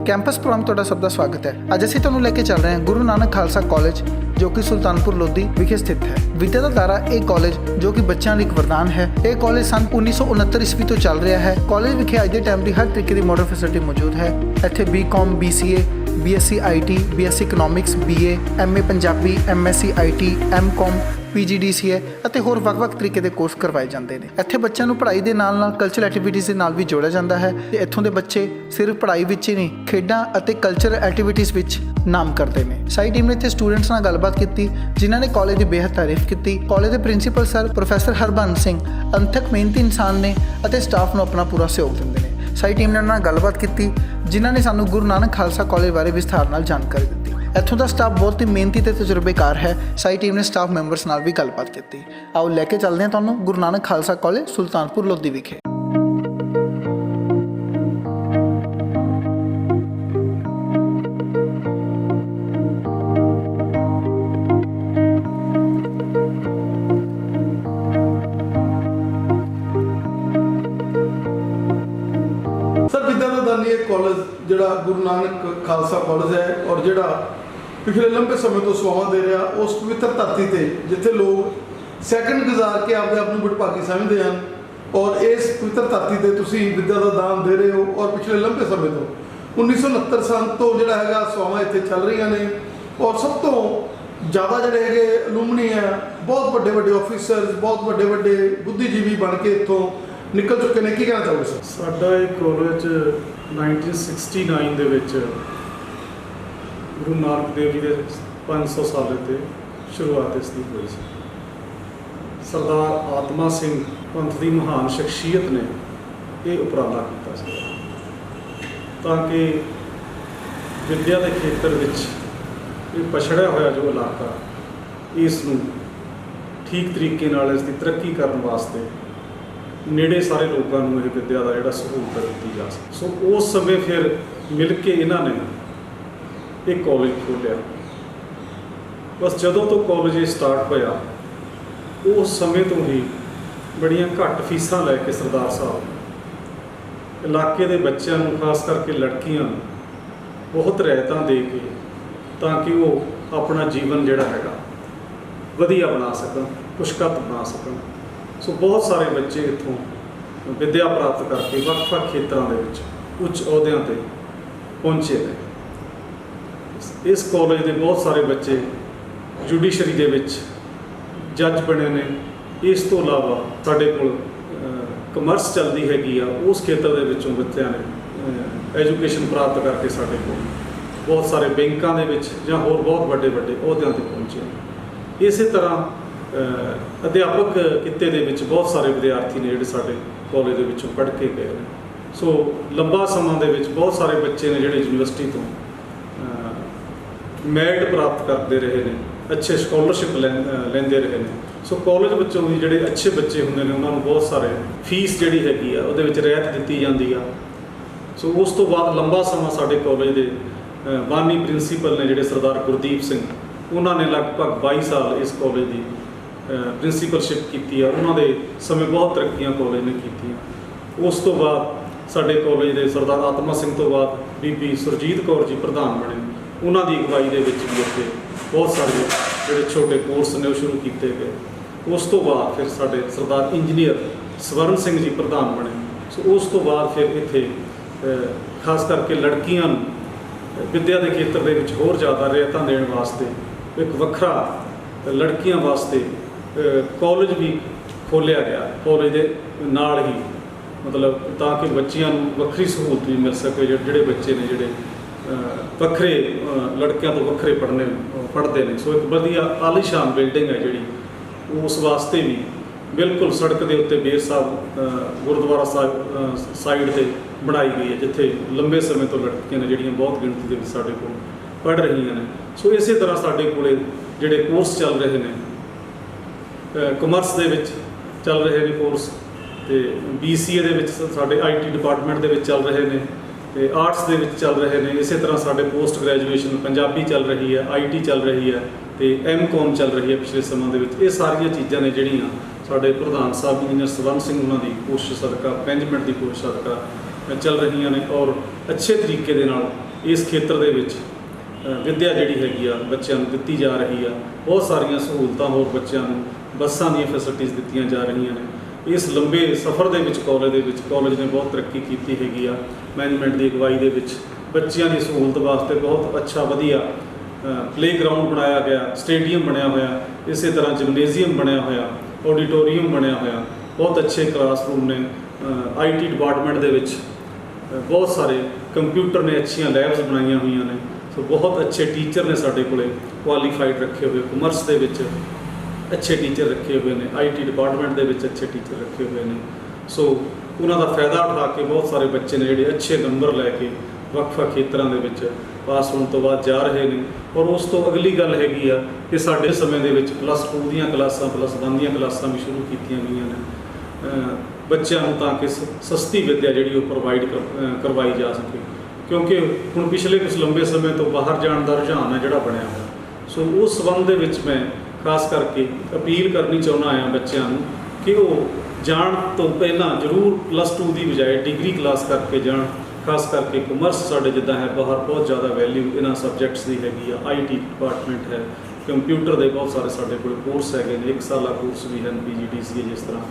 Campus programme ਤੁਹਾਡਾ ਸਭ ਦਾ ਸਵਾਗਤ ਹੈ। ਅੱਜ ਅਸੀਂ ਤੁਹਾਨੂੰ ਲੈ ਕੇ ਚੱਲ ਰਹੇ ਹਾਂ ਗੁਰੂ ਨਾਨਕ ਖਾਲਸਾ ਕਾਲਜ ਜੋ ਕਿ ਸੁਲਤਾਨਪੁਰ ਲੋਧੀ ਵਿਖੇ ਸਥਿਤ ਹੈ। ਵਿਦਿਆ ਦਾ ਦਾਰਾ ਇਹ ਕਾਲਜ ਜੋ ਕਿ ਬੱਚਿਆਂ ਲਈ ਇੱਕ ਵਰਦਾਨ ਹੈ। ਇਹ ਕਾਲਜ ਸੰਨ 1969 ਈਸਵੀ ਤੋਂ ਚੱਲ ਰਿਹਾ ਹੈ। ਕਾਲਜ ਵਿਖੇ ਅੱਜ ਦੇ ਟਾਈਮ ਦੀ ਹਰ ਤਰੀਕੇ ਦੀ ਮਾਡਰਨ ਫੈਸਿਲਿਟੀ ਮੌਜੂਦ ਹੈ। ਇੱਥੇ BCom BCA BSc IT BSc economics BA MA Punjabi MSc IT MCom PGDCA ਅਤੇ ਹੋਰ ਵੱਖ-ਵੱਖ ਤਰੀਕੇ ਦੇ ਕੋਰਸ ਕਰਵਾਏ ਜਾਂਦੇ ਨੇ। ਇੱਥੇ ਬੱਚਿਆਂ ਨੂੰ ਪੜ੍ਹਾਈ ਦੇ ਨਾਲ-ਨਾਲ ਕਲਚਰਲ ਐਕਟੀਵਿਟੀਜ਼ ਦੇ ਨਾਲ ਵੀ ਜੋੜਿਆ ਜਾਂਦਾ ਹੈ ਤੇ ਇੱਥੋਂ ਦੇ ਬੱਚੇ ਸਿਰਫ ਪੜ੍ਹਾਈ ਵਿੱਚ ਹੀ ਨਹੀਂ ਖੇਡਾਂ ਅਤੇ ਕਲਚਰਲ ਐਕਟੀਵਿਟੀਜ਼ ਵਿੱਚ ਨਾਮ ਕਰਦੇ ਨੇ। ਸਾਡੀ ਟੀਮ ਨੇ ਇੱਥੇ ਸਟੂਡੈਂਟਸ ਨਾਲ ਗੱਲਬਾਤ ਕੀਤੀ ਜਿਨ੍ਹਾਂ ਨੇ ਕਾਲਜ ਦੀ ਬੇਹੱਦ ਤਾਰੀਫ ਕੀਤੀ। ਕਾਲਜ ਦੇ principal sir professor Harbans Singh ਅੰਥਕ ਮਿਹਨਤੀ ਇਨਸਾਨ ਨੇ ਅਤੇ ਸਟਾਫ ਨੂੰ ਆਪਣਾ ਪੂਰਾ ਸਹਿਯੋਗ ਦਿੰਦੇ ਨੇ। ਸਾਡੀ ਟੀਮ ਨੇ ਉਹਨਾਂ ਨਾਲ ਗੱਲਬਾਤ ਕੀਤੀ ਜਿਨ੍ਹਾਂ ਨੇ ਸਾਨੂੰ ਗੁਰੂ ਨਾਨਕ ਖਾਲਸਾ ਕਾਲਜ ਬਾਰੇ ਵਿਸਥਾਰ ਨਾਲ ਜਾਣਕਾਰੀ ਦਿੱਤੀ। ਇੱਥੋਂ ਦਾ ਸਟਾਫ ਬਹੁਤ ਹੀ ਮਿਹਨਤੀ ਤੇ ਤਜਰਬੇਕਾਰ ਹੈ। ਸਾਡੀ ਟੀਮ ਨੇ ਸਟਾਫ ਮੈਂਬਰਸ ਨਾਲ ਵੀ ਗੱਲਬਾਤ ਕੀਤੀ। ਆਓ ਲੈ ਕੇ ਚੱਲਦੇ ਹਾਂ ਤੁਹਾਨੂੰ ਗੁਰੂ ਨਾਨਕ ਖਾਲਸਾ ਕਾਲਜ ਸੁਲਤਾਨਪੁਰ ਲੋਧੀ ਵਿਖੇ। सर विद्या का दानी एक कॉलेज जोड़ा गुरु नानक खालसा कॉलेज है और जोड़ा पिछले लंबे समय तो सेवावां दे रहा उस पवित्र धरती से जिथे लोग सैकंड गुजार के आपने आप बड़भागी समझते हैं और इस पवित्र धरती से तुसी विद्या का दान दे रहे हो और पिछले लंबे समय तो 1969 सन तो जोड़ा है सेवावां इत्थे चल रही ने और सब तो ज़्यादा जोड़े है अलुमनी है बहुत बड़े बड़े ऑफिसर बहुत बड़े बड़े बुद्धिजीवी बन के इतों निकल चुके हैं। की कहना चाहोगे सर? साडा एक कॉलेज 1969 ਦੇ ਵਿੱਚ ਗੁਰੂ ਨਾਨਕ ਦੇਵ ਜੀ ਦੇ 500 ਸਾਲੇ ਤੇ ਸ਼ੁਰੂਆਤ ਇਸ ਦੀ ਹੋਈ ਸੀ। ਸਰਦਾਰ ਆਤਮਾ ਸਿੰਘ ਪੰਥ ਦੀ ਮਹਾਨ ਸ਼ਖਸੀਅਤ ਨੇ ਇਹ ਉਪਰਾਲਾ ਕੀਤਾ ਸੀ ਤਾਂ ਕਿ ਵਿਦਿਆ ਦੇ ਖੇਤਰ ਵਿੱਚ ਇਹ ਪਛੜਿਆ ਹੋਇਆ ਜੋ ਇਲਾਕਾ ਇਸ ਨੂੰ ਠੀਕ ਤਰੀਕੇ ਨਾਲ ਇਸ ਦੀ ਤਰੱਕੀ ਕਰਨ ਵਾਸਤੇ ਨੇੜੇ ਸਾਰੇ ਲੋਕਾਂ ਨੂੰ ਇਹ ਵਿਦਿਆ ਦਾ ਜਿਹੜਾ ਸਹੂਲਤ ਦਿੱਤੀ ਜਾ ਸਕੇ। ਸੋ ਉਸ ਸਮੇਂ ਫਿਰ ਮਿਲ ਕੇ ਇਹਨਾਂ ਨੇ ਇਹ ਕਾਲਜ ਖੋਲ੍ਹਿਆ। ਬਸ ਜਦੋਂ ਤੋਂ ਕਾਲਜ ਸਟਾਰਟ ਹੋਇਆ ਉਸ ਸਮੇਂ ਤੋਂ ਹੀ ਬੜੀਆਂ ਘੱਟ ਫੀਸਾਂ ਲੈ ਕੇ ਸਰਦਾਰ ਸਾਹਿਬ ਇਲਾਕੇ ਦੇ ਬੱਚਿਆਂ ਨੂੰ ਖਾਸ ਕਰਕੇ ਲੜਕੀਆਂ ਨੂੰ ਬਹੁਤ ਰਿਆਇਤਾਂ ਦੇ ਕੇ ਤਾਂ ਕਿ ਉਹ ਆਪਣਾ ਜੀਵਨ ਜਿਹੜਾ ਹੈਗਾ ਵਧੀਆ ਬਣਾ ਸਕਣ ਖੁਸ਼ਕਤ ਬਣਾ ਸਕਣ। ਸੋ ਬਹੁਤ ਸਾਰੇ ਬੱਚੇ ਇੱਥੋਂ ਵਿੱਦਿਆ ਪ੍ਰਾਪਤ ਕਰਕੇ ਵੱਖ-ਵੱਖ ਖੇਤਰਾਂ ਦੇ ਵਿੱਚ ਉੱਚ ਅਹੁਦਿਆਂ 'ਤੇ ਪਹੁੰਚੇ ਨੇ। ਇਸ ਕਾਲਜ ਦੇ ਬਹੁਤ ਸਾਰੇ ਬੱਚੇ ਜੁਡੀਸ਼ਰੀ ਦੇ ਵਿੱਚ ਜੱਜ ਬਣੇ ਨੇ। ਇਸ ਤੋਂ ਇਲਾਵਾ ਸਾਡੇ ਕੋਲ ਕਮਰਸ ਚੱਲਦੀ ਹੈਗੀ ਆ ਉਸ ਖੇਤਰ ਦੇ ਵਿੱਚੋਂ ਬੱਚਿਆਂ ਨੇ ਐਜੂਕੇਸ਼ਨ ਪ੍ਰਾਪਤ ਕਰਕੇ ਸਾਡੇ ਕੋਲ ਬਹੁਤ ਸਾਰੇ ਬੈਂਕਾਂ ਦੇ ਵਿੱਚ ਜਾਂ ਹੋਰ ਬਹੁਤ ਵੱਡੇ ਵੱਡੇ ਅਹੁਦਿਆਂ 'ਤੇ ਪਹੁੰਚੇ। ਇਸੇ ਤਰ੍ਹਾਂ ਅਧਿਆਪਕ ਕਿੱਤੇ ਦੇ ਵਿੱਚ ਬਹੁਤ ਸਾਰੇ ਵਿਦਿਆਰਥੀ ਨੇ ਜਿਹੜੇ ਸਾਡੇ ਕਾਲਜ ਦੇ ਵਿੱਚੋਂ ਪੜ੍ਹ ਕੇ ਗਏ ਨੇ। ਸੋ ਲੰਬਾ ਸਮਾਂ ਦੇ ਵਿੱਚ ਬਹੁਤ ਸਾਰੇ ਬੱਚੇ ਨੇ ਜਿਹੜੇ ਯੂਨੀਵਰਸਿਟੀ ਤੋਂ ਮੈਰਿਟ ਪ੍ਰਾਪਤ ਕਰਦੇ ਰਹੇ ਨੇ ਅੱਛੇ ਸਕਾਲਰਸ਼ਿਪ ਲੈਂਦੇ ਰਹੇ ਨੇ। ਸੋ ਕਾਲਜ ਵਿੱਚੋਂ ਵੀ ਜਿਹੜੇ ਅੱਛੇ ਬੱਚੇ ਹੁੰਦੇ ਨੇ ਉਹਨਾਂ ਨੂੰ ਬਹੁਤ ਸਾਰੇ ਫੀਸ ਜਿਹੜੀ ਹੈਗੀ ਆ ਉਹਦੇ ਵਿੱਚ ਰਿਆਇਤ ਦਿੱਤੀ ਜਾਂਦੀ ਆ। ਸੋ ਉਸ ਤੋਂ ਬਾਅਦ ਲੰਬਾ ਸਮਾਂ ਸਾਡੇ ਕਾਲਜ ਦੇ ਬਾਨੀ ਪ੍ਰਿੰਸੀਪਲ ਨੇ ਜਿਹੜੇ ਸਰਦਾਰ ਗੁਰਦੀਪ ਸਿੰਘ ਉਹਨਾਂ ਨੇ ਲਗਭਗ 22 ਸਾਲ ਇਸ ਕਾਲਜ ਦੀ ਪ੍ਰਿੰਸੀਪਲਸ਼ਿਪ ਕੀਤੀ ਆ। ਉਹਨਾਂ ਦੇ ਸਮੇਂ ਬਹੁਤ ਤਰੱਕੀਆਂ ਕਾਲਜ ਨੇ ਕੀਤੀਆਂ। ਉਸ ਤੋਂ ਬਾਅਦ ਸਾਡੇ ਕਾਲਜ ਦੇ ਸਰਦਾਰ ਆਤਮਾ ਸਿੰਘ ਤੋਂ ਬਾਅਦ ਬੀਬੀ ਸੁਰਜੀਤ ਕੌਰ ਜੀ ਪ੍ਰਧਾਨ ਬਣੇ। ਉਹਨਾਂ ਦੀ ਅਗਵਾਈ ਦੇ ਵਿੱਚ ਵੀ ਇੱਥੇ ਬਹੁਤ ਸਾਰੇ ਜਿਹੜੇ ਛੋਟੇ ਕੋਰਸ ਨੇ ਉਹ ਸ਼ੁਰੂ ਕੀਤੇ ਗਏ। ਉਸ ਤੋਂ ਬਾਅਦ ਫਿਰ ਸਾਡੇ ਸਰਦਾਰ ਇੰਜੀਨੀਅਰ ਸਵਰਨ ਸਿੰਘ ਜੀ ਪ੍ਰਧਾਨ ਬਣੇ। ਸੋ ਉਸ ਤੋਂ ਬਾਅਦ ਫਿਰ ਇੱਥੇ ਖਾਸ ਕਰਕੇ ਲੜਕੀਆਂ ਨੂੰ ਵਿੱਦਿਆ ਦੇ ਖੇਤਰ ਦੇ ਵਿੱਚ ਹੋਰ ਜ਼ਿਆਦਾ ਰਿਆਇਤਾਂ ਦੇਣ ਵਾਸਤੇ ਇੱਕ ਵੱਖਰਾ ਲੜਕੀਆਂ ਵਾਸਤੇ ਕਾਲਜ ਵੀ ਖੋਲ੍ਹਿਆ ਗਿਆ। ਕਾਲਜ ਦੇ ਨਾਲ ਹੀ ਮਤਲਬ ਤਾਂ ਕਿ ਬੱਚਿਆਂ ਨੂੰ ਵੱਖਰੀ ਸਹੂਲਤ ਵੀ ਮਿਲ ਸਕੇ। ਜਿਹੜੇ ਬੱਚੇ ਨੇ ਜਿਹੜੇ ਵੱਖਰੇ ਲੜਕਿਆਂ ਤੋਂ ਵੱਖਰੇ ਪੜ੍ਹਦੇ ਨੇ। ਸੋ ਇੱਕ ਵਧੀਆ ਆਲੀਸ਼ਾਨ ਬਿਲਡਿੰਗ ਹੈ ਜਿਹੜੀ ਉਸ ਵਾਸਤੇ ਵੀ ਬਿਲਕੁਲ ਸੜਕ ਦੇ ਉੱਤੇ ਬੇਰ ਸਾਹਿਬ ਗੁਰਦੁਆਰਾ ਸਾਹਿਬ ਸਾਈਡ 'ਤੇ ਬਣਾਈ ਗਈ ਹੈ ਜਿੱਥੇ ਲੰਬੇ ਸਮੇਂ ਤੋਂ ਲੜਕੀਆਂ ਨੇ ਜਿਹੜੀਆਂ ਬਹੁਤ ਗਿਣਤੀ ਦੇ ਵਿੱਚ ਸਾਡੇ ਕੋਲ ਪੜ੍ਹ ਰਹੀਆਂ ਨੇ। ਸੋ ਇਸੇ ਤਰ੍ਹਾਂ ਸਾਡੇ ਕੋਲ ਜਿਹੜੇ ਕੋਰਸ ਚੱਲ ਰਹੇ ਨੇ ਕਮਰਸ ਦੇ ਵਿੱਚ ਚੱਲ ਰਹੇ ਨੇ ਕੋਰਸ ਤੇ BCA ਦੇ ਵਿੱਚ ਸਾਡੇ IT ਡਿਪਾਰਟਮੈਂਟ ਦੇ ਵਿੱਚ ਚੱਲ ਰਹੇ ਨੇ ਤੇ ਆਰਟਸ ਦੇ ਵਿੱਚ ਚੱਲ ਰਹੇ ਨੇ। ਇਸੇ ਤਰ੍ਹਾਂ ਸਾਡੇ ਪੋਸਟ ਗ੍ਰੈਜੂਏਸ਼ਨ ਪੰਜਾਬੀ ਚੱਲ ਰਹੀ ਹੈ IT ਚੱਲ ਰਹੀ ਹੈ ਤੇ MCom ਚੱਲ ਰਹੀ ਹੈ ਪਿਛਲੇ ਸਮੇਂ ਦੇ ਵਿੱਚ। ਇਹ ਸਾਰੀਆਂ ਚੀਜ਼ਾਂ ਨੇ ਜਿਹੜੀਆਂ ਸਾਡੇ ਪ੍ਰਧਾਨ ਸਾਹਿਬ ਇੰਜੀਨੀਅਰ ਸਵਰਨ ਸਿੰਘ ਉਹਨਾਂ ਦੀ ਕੋਸ਼ਿਸ਼ ਸਦਕਾ ਮੈਨੇਜਮੈਂਟ ਦੀ ਕੋਸ਼ਿਸ਼ ਸਦਕਾ ਚੱਲ ਰਹੀਆਂ ਨੇ ਔਰ ਅੱਛੇ ਤਰੀਕੇ ਦੇ ਨਾਲ ਇਸ ਖੇਤਰ ਦੇ ਵਿੱਚ ਵਿੱਦਿਆ ਜਿਹੜੀ ਹੈਗੀ ਆ ਬੱਚਿਆਂ ਨੂੰ ਦਿੱਤੀ ਜਾ ਰਹੀ ਆ। ਬਹੁਤ ਸਾਰੀਆਂ ਸਹੂਲਤਾਂ ਹੋਰ ਬੱਚਿਆਂ ਨੂੰ ਬੱਸਾਂ ਦੀਆਂ ਫੈਸਿਲਿਟੀਜ਼ ਦਿੱਤੀਆਂ ਜਾ ਰਹੀਆਂ ਨੇ। ਇਸ ਲੰਬੇ ਸਫ਼ਰ ਦੇ ਵਿੱਚ ਕਾਲਜ ਨੇ ਬਹੁਤ ਤਰੱਕੀ ਕੀਤੀ ਹੈਗੀ ਆ। ਮੈਨੇਜਮੈਂਟ ਦੀ ਅਗਵਾਈ ਦੇ ਵਿੱਚ ਬੱਚਿਆਂ ਦੀ ਸਹੂਲਤ ਵਾਸਤੇ ਬਹੁਤ ਅੱਛਾ ਵਧੀਆ ਪਲੇਗਰਾਊਂਡ ਬਣਾਇਆ ਗਿਆ, ਸਟੇਡੀਅਮ ਬਣਿਆ ਹੋਇਆ, ਇਸੇ ਤਰ੍ਹਾਂ ਜਿਮਨੇਜ਼ੀਅਮ ਬਣਿਆ ਹੋਇਆ, ਆਡੀਟੋਰੀਅਮ ਬਣਿਆ ਹੋਇਆ, ਬਹੁਤ ਅੱਛੇ ਕਲਾਸਰੂਮ ਨੇ। IT ਡਿਪਾਰਟਮੈਂਟ ਦੇ ਵਿੱਚ ਬਹੁਤ ਸਾਰੇ ਕੰਪਿਊਟਰ ਨੇ, ਅੱਛੀਆਂ ਲੈਬਸ ਬਣਾਈਆਂ ਹੋਈਆਂ ਨੇ। ਸੋ ਬਹੁਤ ਅੱਛੇ ਟੀਚਰ ਨੇ ਸਾਡੇ ਕੋਲੇ ਕੁਆਲੀਫਾਈਡ ਰੱਖੇ ਹੋਏ। ਕਮਰਸ ਦੇ ਵਿੱਚ ਅੱਛੇ ਟੀਚਰ ਰੱਖੇ ਹੋਏ ਨੇ, IT ਡਿਪਾਰਟਮੈਂਟ ਦੇ ਵਿੱਚ ਅੱਛੇ ਟੀਚਰ ਰੱਖੇ ਹੋਏ ਨੇ। ਸੋ ਉਹਨਾਂ ਦਾ ਫਾਇਦਾ ਉਠਾ ਕੇ ਬਹੁਤ ਸਾਰੇ ਬੱਚੇ ਨੇ ਜਿਹੜੇ ਅੱਛੇ ਨੰਬਰ ਲੈ ਕੇ ਵੱਖ-ਵੱਖ ਖੇਤਰਾਂ ਦੇ ਵਿੱਚ ਪਾਸ ਹੋਣ ਤੋਂ ਬਾਅਦ ਜਾ ਰਹੇ ਨੇ। ਔਰ ਉਸ ਤੋਂ ਅਗਲੀ ਗੱਲ ਹੈਗੀ ਆ ਕਿ ਸਾਡੇ ਸਮੇਂ ਦੇ ਵਿੱਚ +2 ਦੀਆਂ ਕਲਾਸਾਂ, +1 ਦੀਆਂ ਕਲਾਸਾਂ ਵੀ ਸ਼ੁਰੂ ਕੀਤੀਆਂ ਗਈਆਂ ਨੇ ਬੱਚਿਆਂ ਨੂੰ, ਤਾਂ ਕਿ ਸਸਤੀ ਵਿੱਦਿਆ ਜਿਹੜੀ ਉਹ ਪ੍ਰੋਵਾਈਡ ਕਰਵਾਈ ਜਾ ਸਕੇ। ਕਿਉਂਕਿ ਹੁਣ ਪਿਛਲੇ ਕੁਝ ਲੰਬੇ ਸਮੇਂ ਤੋਂ ਬਾਹਰ ਜਾਣ ਦਾ ਰੁਝਾਨ ਹੈ ਜਿਹੜਾ ਬਣਿਆ ਹੋਇਆ। ਸੋ ਉਸ ਸੰਬੰਧ ਦੇ ਵਿੱਚ ਮੈਂ ਖਾਸ ਕਰਕੇ ਅਪੀਲ ਕਰਨੀ ਚਾਹੁੰਦਾ ਹਾਂ ਬੱਚਿਆਂ ਨੂੰ ਕਿ ਉਹ ਜਾਣ ਤੋਂ ਪਹਿਲਾਂ ਜ਼ਰੂਰ +2 ਦੀ ਬਜਾਏ ਡਿਗਰੀ ਕਲਾਸ ਕਰਕੇ ਜਾਣ। ਖਾਸ ਕਰਕੇ ਕਮਰਸ ਸਾਡੇ ਜਿੱਦਾਂ ਹੈ ਬਾਹਰ ਬਹੁਤ ਜ਼ਿਆਦਾ ਵੈਲਿਊ ਇਹਨਾਂ ਸਬਜੈਕਟਸ ਦੀ ਹੈਗੀ ਆ। IT ਡਿਪਾਰਟਮੈਂਟ ਹੈ, ਕੰਪਿਊਟਰ ਦੇ ਬਹੁਤ ਸਾਰੇ ਸਾਡੇ ਕੋਲ ਕੋਰਸ ਹੈਗੇ ਨੇ, 1 ਸਾਲਾ ਕੋਰਸ ਵੀ ਹਨ, PGDCA ਜਿਸ ਤਰ੍ਹਾਂ।